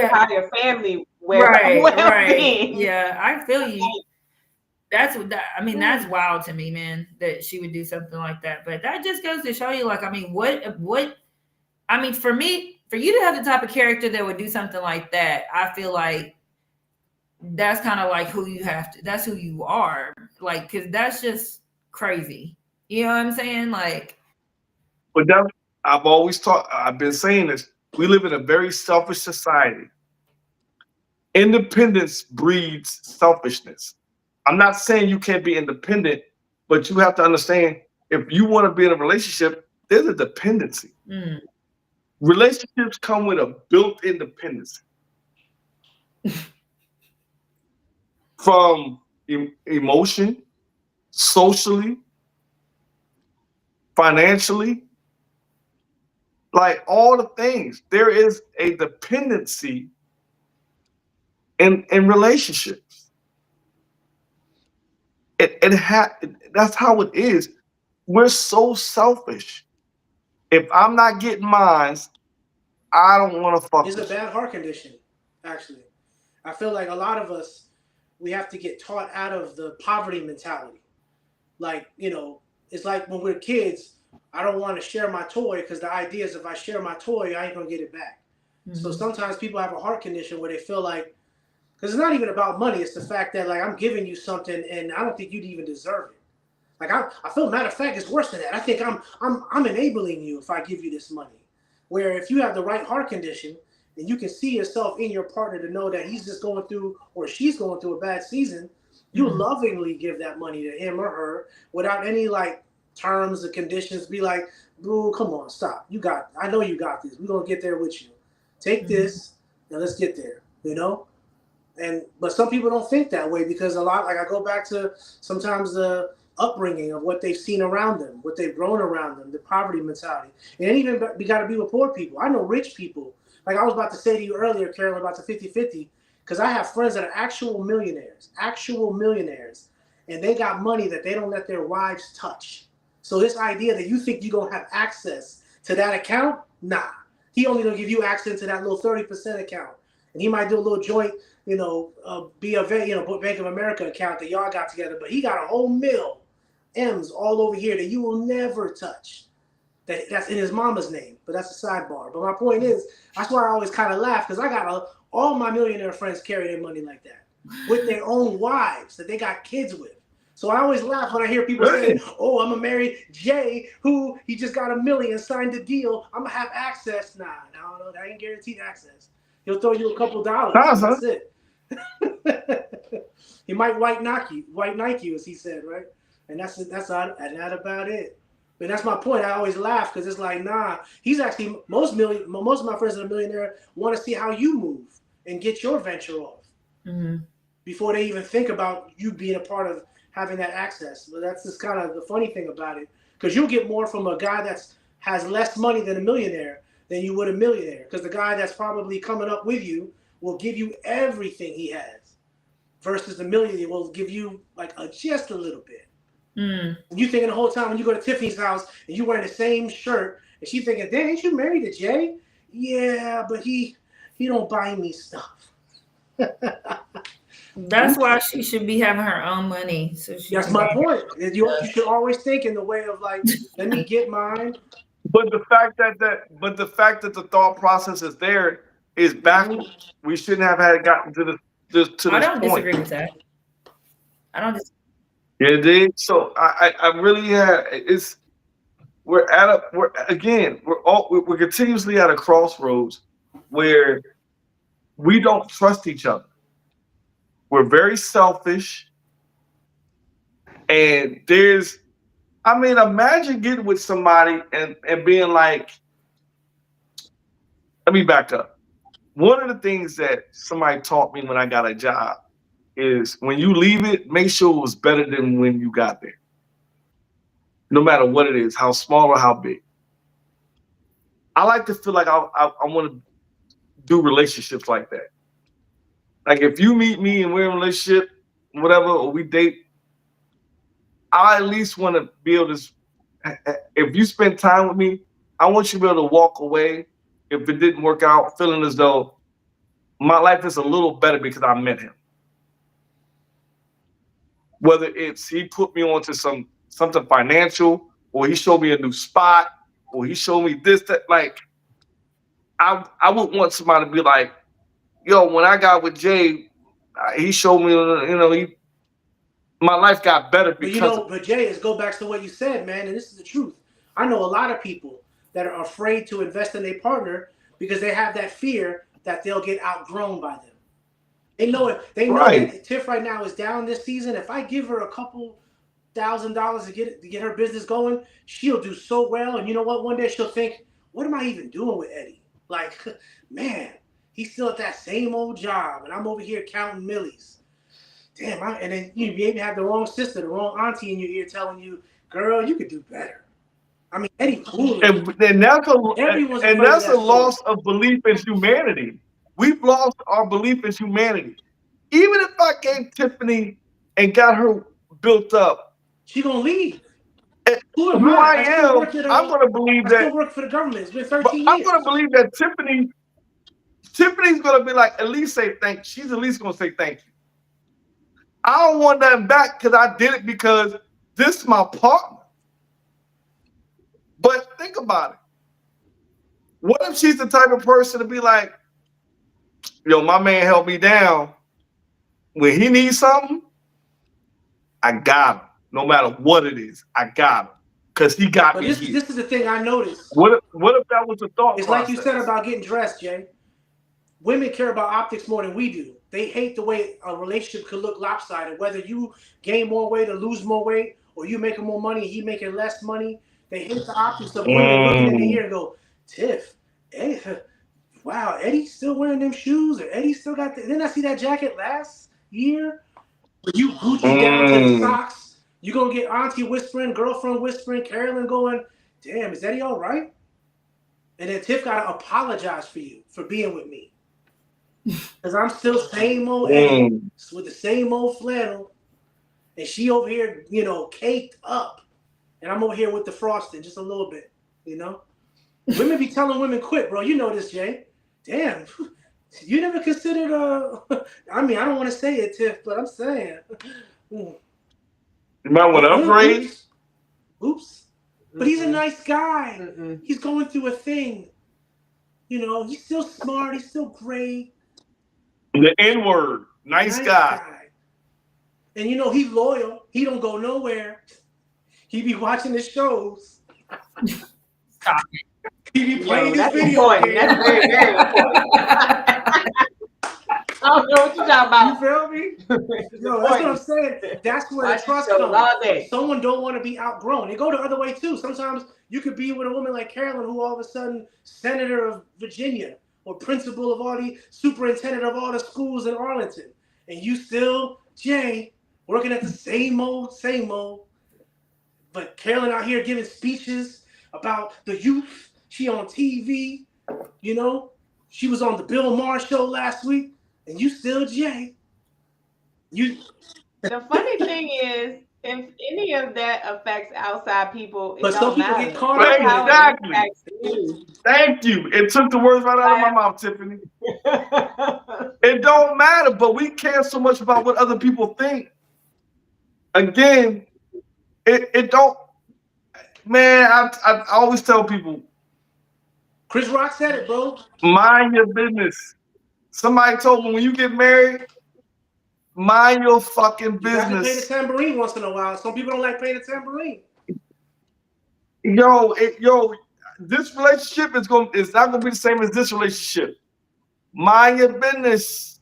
part of your family well-being. Right. Yeah, I feel you. That's wild to me, man, that she would do something like that. But that just goes to show you, like, I mean, for me, for you to have the type of character that would do something like that, I feel like that's kind of like that's who you are. Like, because that's just crazy. You know what I'm saying? Like, but I've been saying this. We live in a very selfish society. Independence breeds selfishness. I'm not saying you can't be independent, but you have to understand, if you want to be in a relationship, there's a dependency. Relationships come with a built-in dependency from emotion, socially, financially, like all the things. There is a dependency in relationships. That's how it is. We're so selfish. If I'm not getting mine, I don't want to fuck. It's a bad heart condition, actually. I feel like a lot of us, we have to get taught out of the poverty mentality. Like, it's like when we're kids, I don't want to share my toy because the idea is if I share my toy, I ain't going to get it back. So sometimes people have a heart condition where they feel like, because it's not even about money. It's the fact that, like, I'm giving you something and I don't think you'd even deserve it. Like, I feel, matter of fact, it's worse than that. I think I'm enabling you if I give you this money. Where if you have the right heart condition and you can see yourself in your partner to know that he's just going through or she's going through a bad season, you lovingly give that money to him or her without any, like, terms or conditions. Be like, boo, come on, stop. I know you got this. We're going to get there with you. Take this and let's get there, But some people don't think that way because a lot, like, I go back to sometimes the upbringing of what they've seen around them, what they've grown around them, the poverty mentality. And even we got to be with poor people. I know rich people. Like I was about to say to you earlier, Carolyn, about the 50-50, because I have friends that are actual millionaires, and they got money that they don't let their wives touch. So this idea that you think you're going to have access to that account, nah. He only going to give you access to that little 30% account. And he might do a little joint, be a Bank of America account that y'all got together, but he got a whole mill M's all over here that you will never touch. That's in his mama's name, but that's a sidebar. But my point is, that's why I always kind of laugh because I got all my millionaire friends carry their money like that with their own wives that they got kids with. So I always laugh when I hear people saying, "Oh, I'm gonna marry Jay, who he just got $1 million, signed a deal. I'm gonna have access." Nah, no, that ain't guaranteed access. He'll throw you a couple dollars. That's it. He might white Nike, as he said, right? And that's not about it. But that's my point. I always laugh because it's like, nah. He's actually most of my friends that are millionaire want to see how you move and get your venture off before they even think about you being a part of having that access. But that's just kind of the funny thing about it, because you'll get more from a guy that has less money than a millionaire than you would a millionaire. Because the guy that's probably coming up with you will give you everything he has, versus the millionaire will give you like just a little bit. You thinking the whole time when you go to Tiffany's house and you wearing the same shirt, and she thinking, "Damn, ain't you married to Jay?" Yeah, but he don't buy me stuff. That's why she should be having her own money. So she That's can my point. You should always think in the way of like, let me get mine. But the fact that the thought process is there is backwards. We shouldn't have had gotten to this I don't point. disagree with that. I don't disagree. Yeah, dude. So I really it's we're continuously at a crossroads where we don't trust each other. We're very selfish, and imagine getting with somebody and being like, let me back up. One of the things that somebody taught me when I got a job is when you leave it, make sure it was better than when you got there. No matter what it is, how small or how big. I like to feel like I want to do relationships like that. Like if you meet me and we're in a relationship, whatever, or we date, I at least want to be able to. If you spend time with me, I want you to be able to walk away if it didn't work out, feeling as though my life is a little better because I met him. Whether it's he put me onto something financial, or he showed me a new spot, or he showed me this, that, like I would want somebody to be like, yo, when I got with Jay, he showed me, my life got better because But Jay, let's go back to what you said, man, and this is the truth. I know a lot of people that are afraid to invest in a partner because they have that fear that they'll get outgrown by them. They know it. They know that Tiff right now is down this season. If I give her a couple $1,000 to get her business going, she'll do so well. And you know what? One day she'll think, what am I even doing with Eddie? Like, man, he's still at that same old job, and I'm over here counting millies. Damn, and then you maybe have the wrong sister, the wrong auntie in your ear telling you, girl, you could do better. I mean, Eddie cool. And that's a loss of belief in humanity. We've lost our belief in humanity. Even if I gave Tiffany and got her built up, she gonna leave. Who I am, I'm gonna believe that. I still work for the government. It's been 13 years. I'm gonna believe that Tiffany's gonna be like, at least say thank you. She's at least gonna say thank you. I don't want nothing back because I did it because this is my partner. But think about it. What if she's the type of person to be like, yo, my man held me down. When he needs something, I got him. No matter what it is, I got him. Because he got me here. This is the thing I noticed. What if that was the thought It's process? Like you said about getting dressed, Jay. Women care about optics more than we do. They hate the way a relationship could look lopsided. Whether you gain more weight or lose more weight, or you making more money, he making less money. They hate the optics of women looking in the ear and go, Tiff, Eddie, wow, Eddie's still wearing them shoes, or Eddie still got didn't I see that jacket last year? You Gucci down to the socks. You gonna get auntie whispering, girlfriend whispering, Carolyn going, damn, is Eddie all right? And then Tiff gotta apologize for you for being with me. Because I'm still same old Eddie with the same old flannel. And she over here, caked up. And I'm over here with the frosting just a little bit, Women be telling women quit, bro. You know this, Jay. Damn. You never considered, I don't want to say it, Tiff, but I'm saying. You might want to upgrade. Oops. But he's a nice guy. He's going through a thing. He's still smart. He's still great. The N-word. Nice guy. And he's loyal. He don't go nowhere. He be watching the shows. He be playing his video games. That's very, very important. I don't know what you're talking about. You feel me? Yo, that's what I'm saying. That's where the trust comes. Someone don't want to be outgrown. They go the other way too. Sometimes you could be with a woman like Carolyn, who all of a sudden senator of Virginia or principal of all the superintendent of all the schools in Arlington, and you still Jay working at the same old. But Carolyn out here giving speeches about the youth. She on TV, She was on the Bill Maher show last week, and you still Jay. You. The funny thing is, if any of that affects outside people, it But some don't people matter. get caught It's up in how it. it Exactly. impacts you. Thank you. It took the words right out of my mouth, Tiffany. It don't matter, but we care so much about what other people think. Again, it don't. Man, I always tell people, Chris Rock said it, bro. mind your business. Somebody told me when you get married, mind your fucking You got to play the business. tambourine once in a while. Some people don't like playing the tambourine. Yo, this relationship is not gonna be the same as this relationship. Mind your business.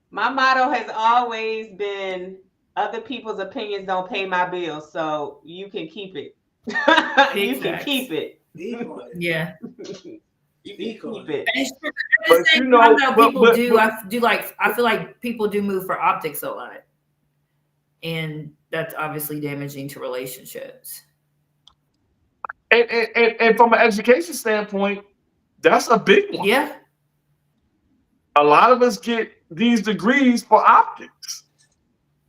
My motto has always been other people's opinions don't pay my bills, so you can keep it. You can keep it. Yeah. You can keep it. But you know, people do. I feel like people do move for optics a lot, and that's obviously damaging to relationships. And from an education standpoint, that's a big one. Yeah. A lot of us get these degrees for optics.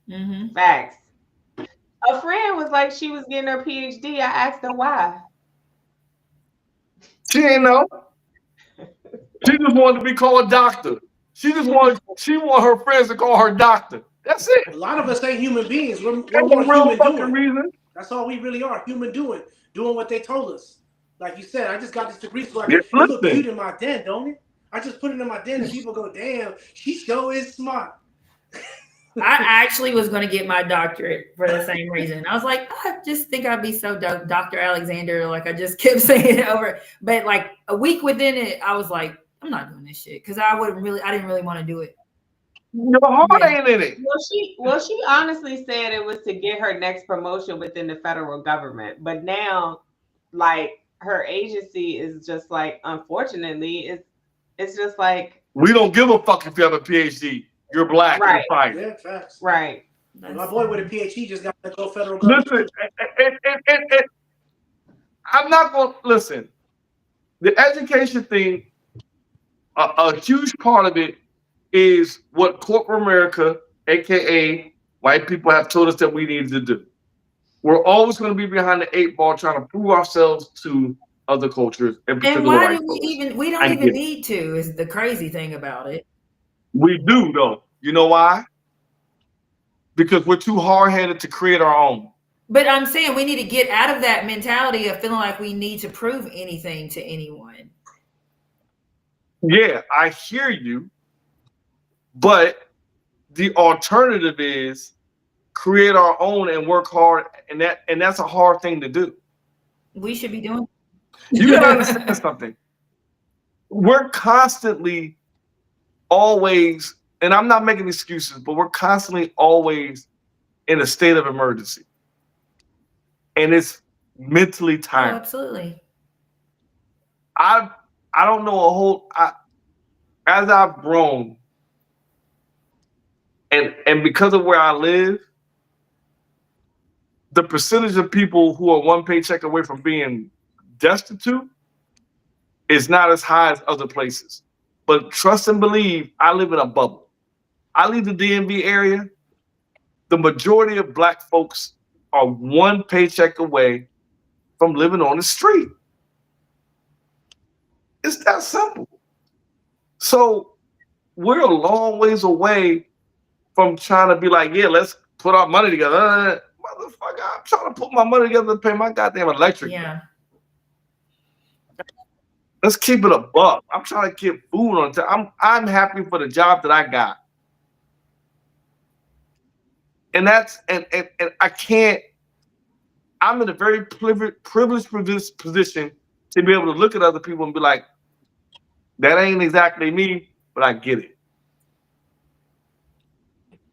Mm-hmm. Facts. A friend was like, she was getting her PhD. I asked her why. She didn't know. She just wanted to be called a doctor. She wanted her friends to call her doctor. That's it. A lot of us ain't human beings. We're That's more a real human fucking doing. reason. That's all we really are. Human doing what they told us. Like you said, I just got this degree so Yeah, it look listen. cute in my den, don't it? I just put it in my den and people go, damn, she sure is smart. I actually was going to get my doctorate for the same reason. I was like, I just think I'd be so dope, Dr. Alexander. Like I just kept saying it over. But like a week within it, I was like, I'm not doing this shit because I didn't really want to do it. Your heart ain't in it. Well, she honestly said it was to get her next promotion within the federal government. But now, like her agency is just like, unfortunately, it's just like we don't give a fuck if you have a PhD. You're black. Right. You're fine. Yeah, facts. Right. My boy with a PhD just got to go federal government. Listen, I'm not going to listen. The education thing, a huge part of it is what corporate America, aka white people, have told us that we need to do. We're always going to be behind the 8 ball trying to prove ourselves to other cultures. And why do we don't even need to, is the crazy thing about it. We do, though. You know why? Because we're too hard-headed to create our own. But I'm saying we need to get out of that mentality of feeling like we need to prove anything to anyone. Yeah, I hear you. But the alternative is create our own and work hard, and that's a hard thing to do. We should be doing. You gotta understand something. We're constantly always, and I'm not making excuses, but we're constantly always in a state of emergency. And it's mentally tiring. Oh, absolutely. I don't know as I've grown and because of where I live, the percentage of people who are one paycheck away from being destitute is not as high as other places. But trust and believe, I live in a bubble. I leave the DMV area. The majority of black folks are one paycheck away from living on the street. It's that simple. So we're a long ways away from trying to be like, yeah, let's put our money together. Motherfucker, I'm trying to put my money together to pay my goddamn electric bill. Let's keep it a buck. I'm trying to keep food on time. I'm happy for the job that I got. And that's and I can't. I'm in a very privileged position to be able to look at other people and be like, that ain't exactly me, but I get it.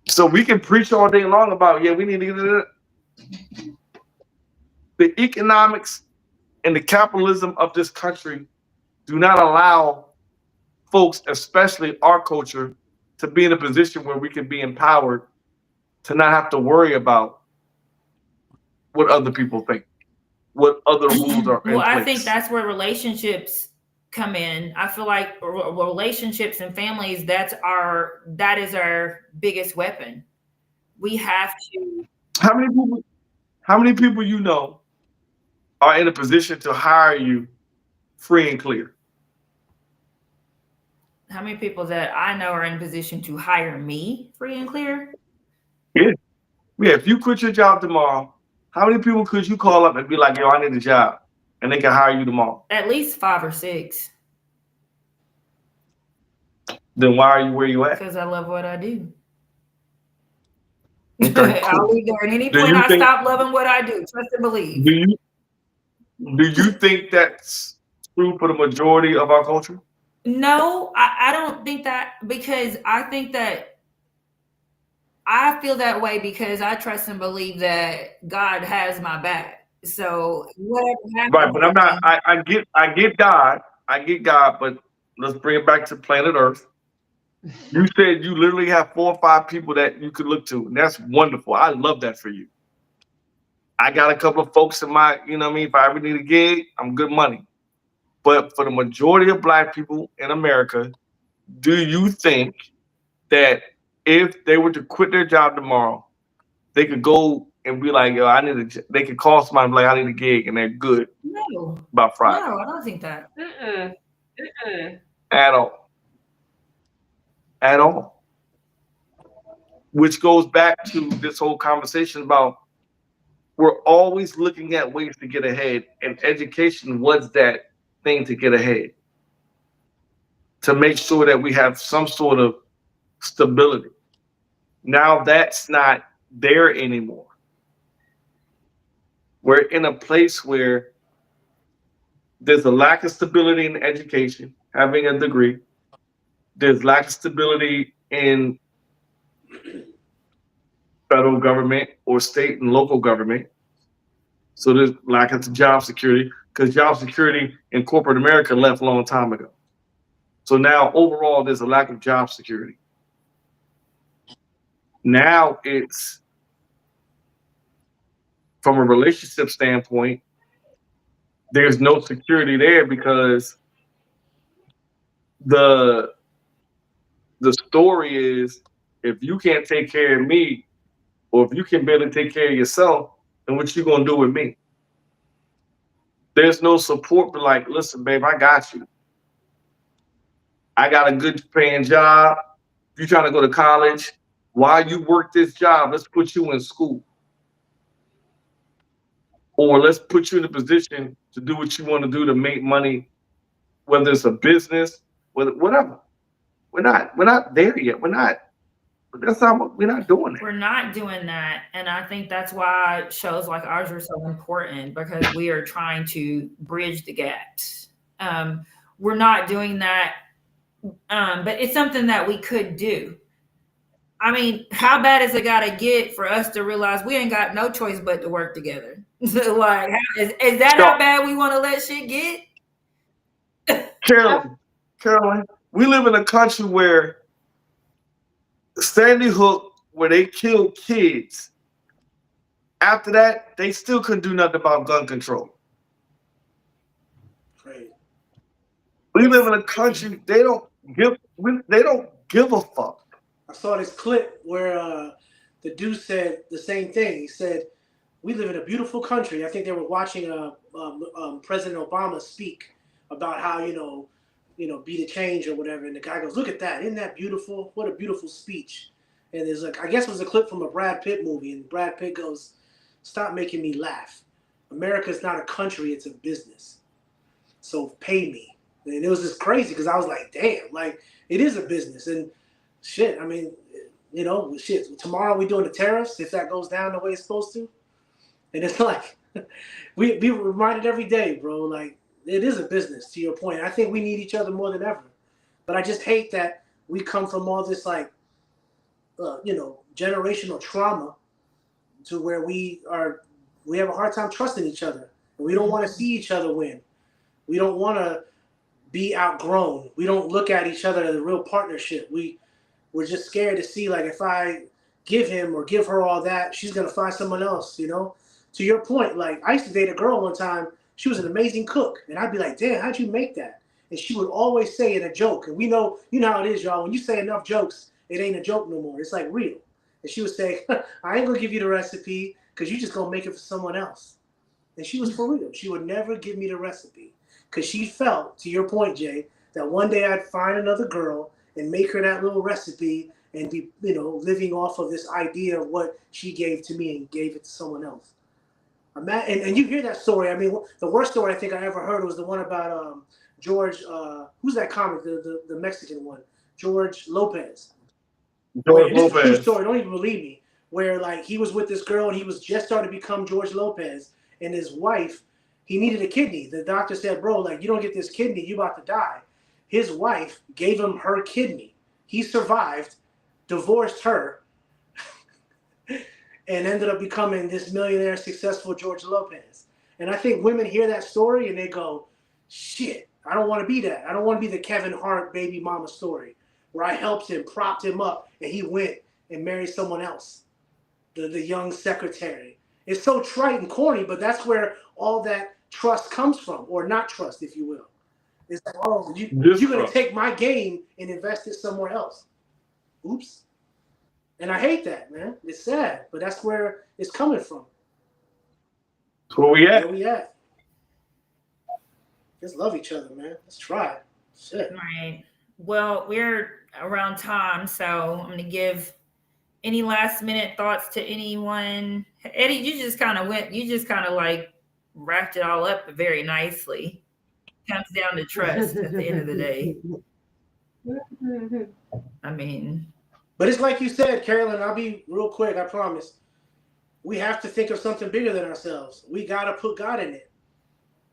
So we can preach all day long about, yeah, we need to get it. The economics and the capitalism of this country do not allow folks, especially our culture, to be in a position where we can be empowered to not have to worry about what other people think, what other rules are in place. I think that's where relationships come in. I feel like relationships and families, that is our biggest weapon. We have to. How many people? How many people you know are in a position to hire you free and clear? How many people that I know are in a position to hire me free and clear? Yeah, yeah. If you quit your job tomorrow, how many people could you call up and be like, "Yo, I need a job," and they can hire you tomorrow? At least 5 or 6. Then why are you where you at? Because I love what I do. Okay, I'll cool. leave there at any Do point you I think? stop loving what I do. Trust and believe. Do you do you think that's true for the majority of our culture? No, I don't think that, because I think that I feel that way because I trust and believe that God has my back. So whatever Right, happens but to I'm not. me, I get God. I get God, but let's bring it back to planet Earth. You said you literally have 4 or 5 people that you could look to, and that's wonderful. I love that for you. I got a couple of folks in my, you know what I mean? If I ever need a gig, I'm good money. But for the majority of black people in America, do you think that if they were to quit their job tomorrow, they could go and be like, yo, they could call somebody and be like, I need a gig, and they're good no, about Friday no, I don't think that. Mm-mm. Mm-mm. at all, at all. Which goes back to this whole conversation about we're always looking at ways to get ahead, and education was that thing to get ahead, to make sure that we have some sort of stability. Now that's not there anymore. We're in a place where there's a lack of stability in education, having a degree. There's lack of stability in federal government or state and local government. So there's lack of job security because job security in corporate America left a long time ago. So now overall, there's a lack of job security. Now it's from a relationship standpoint, there's no security there because the the story is if you can't take care of me or if you can barely take care of yourself, then what you gonna do with me? There's no support but like, listen, babe, I got you. I got a good paying job. If you're trying to go to college, while you work this job, let's put you in school. Or let's put you in a position to do what you want to do to make money, whether it's a business, whatever. We're not there yet. We're not doing it. We're not doing that. And I think that's why shows like ours are so important, because we are trying to bridge the gaps. We're not doing that, but it's something that we could do. I mean, how bad is it got to get for us to realize we ain't got no choice but to work together? So, like, is that how So, bad we want to let shit get? Carolyn, Carolyn, we live in a country where Sandy Hook, where they killed kids. After that, they still couldn't do nothing about gun control. Great. We live in a country they don't give a fuck. I saw this clip where the dude said the same thing. He said, "We live in a beautiful country." I think they were watching President Obama speak about how be the change or whatever. And the guy goes, "Look at that! Isn't that beautiful? What a beautiful speech!" And there's like, I guess it was a clip from a Brad Pitt movie, and Brad Pitt goes, "Stop making me laugh. America's not a country; it's a business. So pay me." And it was just crazy because I was like, "Damn! Like it is a business." And shit, I mean, shit. Tomorrow we doing the tariffs if that goes down the way it's supposed to, and it's like we reminded every day, bro. Like it is a business. To your point, I think we need each other more than ever. But I just hate that we come from all this like, generational trauma to where we have a hard time trusting each other, and we don't want to see each other win. We don't want to be outgrown. We don't look at each other as a real partnership. We're just scared to see, like, if I give him or give her all that, she's gonna find someone else. To your point, like I used to date a girl one time. She was an amazing cook, and I'd be like, "Damn, how'd you make that?" and she would always say in a joke, and we know, you know how it is, y'all. When you say enough jokes, it ain't a joke no more. It's like real. And she would say, I ain't gonna give you the recipe because you just gonna make it for someone else. And she was for real. She would never give me the recipe because she felt, to your point, Jay, that one day I'd find another girl and make her that little recipe and be, living off of this idea of what she gave to me and gave it to someone else. And you hear that story. I mean, the worst story I think I ever heard was the one about George. Who's that comic? The Mexican one, George Lopez. George This is a true Lopez. story. Don't even believe me. Where like he was with this girl and he was just starting to become George Lopez, and his wife, he needed a kidney. The doctor said, "Bro, like you don't get this kidney, you about to die." His wife gave him her kidney. He survived, divorced her, and ended up becoming this millionaire, successful George Lopez. And I think women hear that story and they go, "Shit, I don't want to be that. I don't want to be the Kevin Hart baby mama story where I helped him, propped him up, and he went and married someone else, the young secretary." It's so trite and corny, but that's where all that trust comes from, or not trust, if you will. It's like, oh, you're going to take my game and invest it somewhere else. Oops. And I hate that, man. It's sad, but that's where it's coming from. That's where we at. Where we at. Just love each other, man. Let's try it. Shit. Right. Well, we're around time, so I'm going to give any last minute thoughts to anyone. Eddie, you just kind of like wrapped it all up very nicely. Comes down to trust at the end of the day. I mean, but it's like you said, Carolyn, I'll be real quick, I promise. We have to think of something bigger than ourselves. We got to put God in it.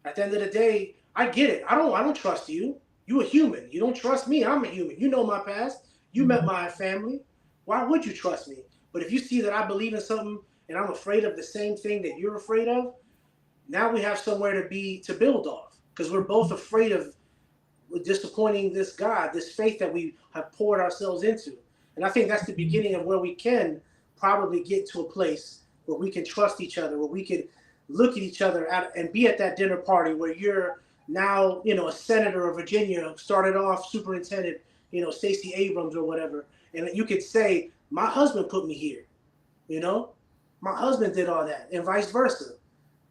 At the end of the day, I get it. I don't trust you. You're a human. You don't trust me. I'm a human. You know my past. You met my family. Why would you trust me? But if you see that I believe in something and I'm afraid of the same thing that you're afraid of, now we have somewhere to build off, because we're both afraid of disappointing this God, this faith that we have poured ourselves into. And I think that's the beginning of where we can probably get to a place where we can trust each other, where we can look at each other and be at that dinner party where you're now, a senator of Virginia, started off superintendent, Stacey Abrams or whatever. And you could say, my husband put me here, my husband did all that, and vice versa.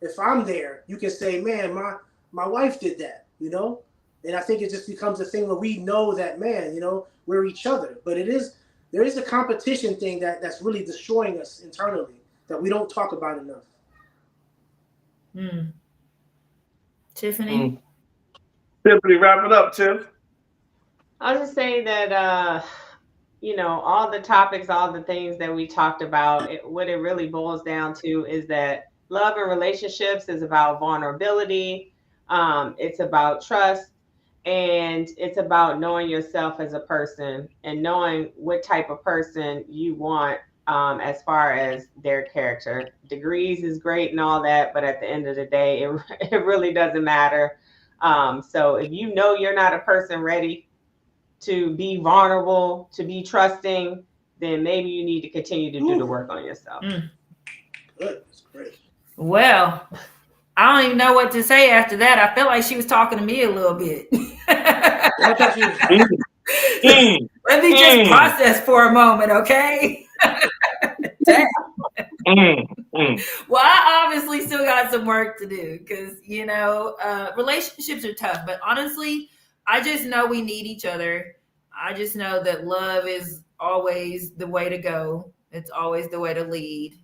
If I'm there, you can say, man, my wife did that, And I think it just becomes a thing where we know that, man, we're each other. But there is a competition thing that's really destroying us internally that we don't talk about enough. Tiffany? Tiffany, wrap it up, Tiff. I'll just say that, all the topics, all the things that we talked about, what it really boils down to is that love and relationships is about vulnerability. It's about trust, and it's about knowing yourself as a person and knowing what type of person you want as far as their character. Degrees is great and all that, but at the end of the day, it really doesn't matter. So if you know you're not a person ready to be vulnerable, to be trusting, then maybe you need to continue to do the work on yourself. Good. That's great. Well, I don't even know what to say after that. I felt like she was talking to me a little bit. Let me just process for a moment, okay? Damn. Well, I obviously still got some work to do because, relationships are tough. But honestly, I just know we need each other. I just know that love is always the way to go. It's always the way to lead.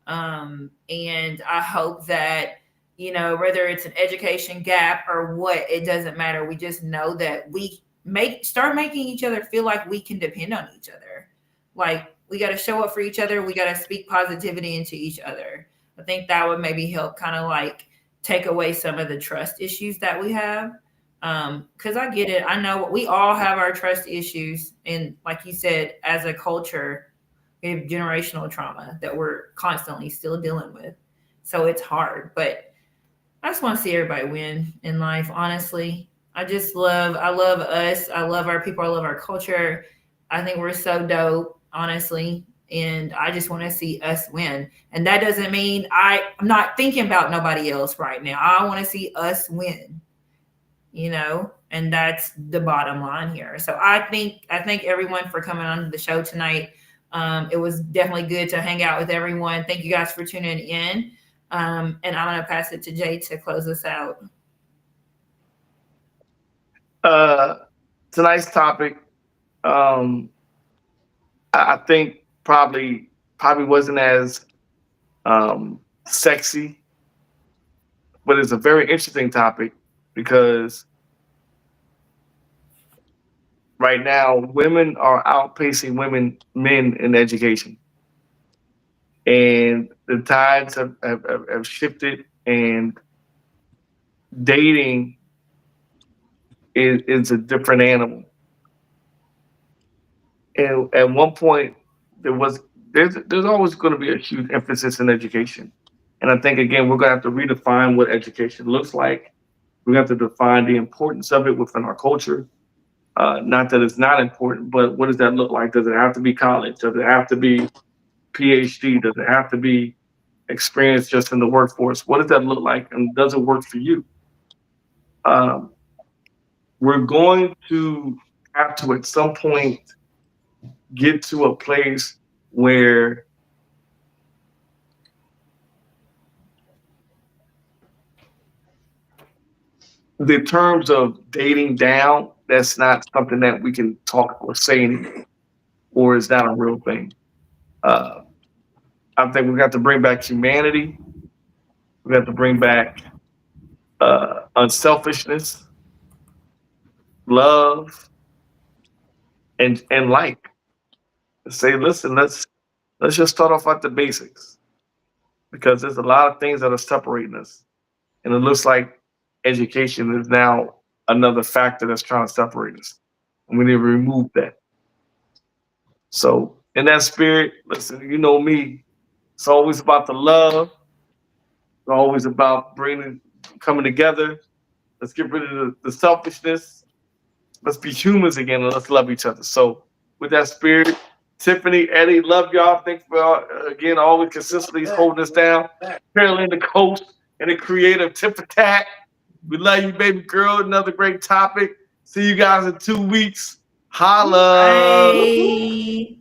And I hope that, whether it's an education gap or what, it doesn't matter. We just know that we start making each other feel like we can depend on each other. Like, we got to show up for each other. We got to speak positivity into each other. I think that would maybe help kind of like take away some of the trust issues that we have. Because I get it. I know we all have our trust issues. And like you said, as a culture, we have generational trauma that we're constantly still dealing with. So it's hard. But I just want to see everybody win in life, honestly. I love us. I love our people. I love our culture. I think we're so dope, honestly. And I just want to see us win. And that doesn't mean I'm not thinking about nobody else right now. I want to see us win. and that's the bottom line here. So I thank everyone for coming on the show tonight. It was definitely good to hang out with everyone. Thank you guys for tuning in. And I'm going to pass it to Jay to close us out. Tonight's topic, um, I think probably wasn't as sexy, but it's a very interesting topic because right now women are outpacing men in education, and the tides have shifted, and dating is a different animal. And at one point, there was there's always going to be a huge emphasis in education, and I think again we're going to have to redefine what education looks like. We have to define the importance of it within our culture. Not that it's not important, but what does that look like? Does it have to be college? Does it have to be PhD? Does it have to be experience just in the workforce? What does that look like? And does it work for you? Um, we're going to have to at some point get to a place where the terms of dating down, that's not something that we can talk or say anymore, or is not a real thing. Uh, I think we got to bring back humanity. We got to bring back unselfishness, love, and like. Say, listen, let's just start off at the basics because there's a lot of things that are separating us, and it looks like education is now another factor that's trying to separate us, and we need to remove that. So, in that spirit, listen, you know me, it's always about the love. It's always about coming together. Let's get rid of the selfishness. Let's be humans again and let's love each other. So, with that spirit, Tiffany, Eddie, love y'all. Thanks for again always consistently holding us down. Carolyn, the coach, and the creative Tip Attack. We love you, baby girl. Another great topic. See you guys in 2 weeks. Holla. Bye.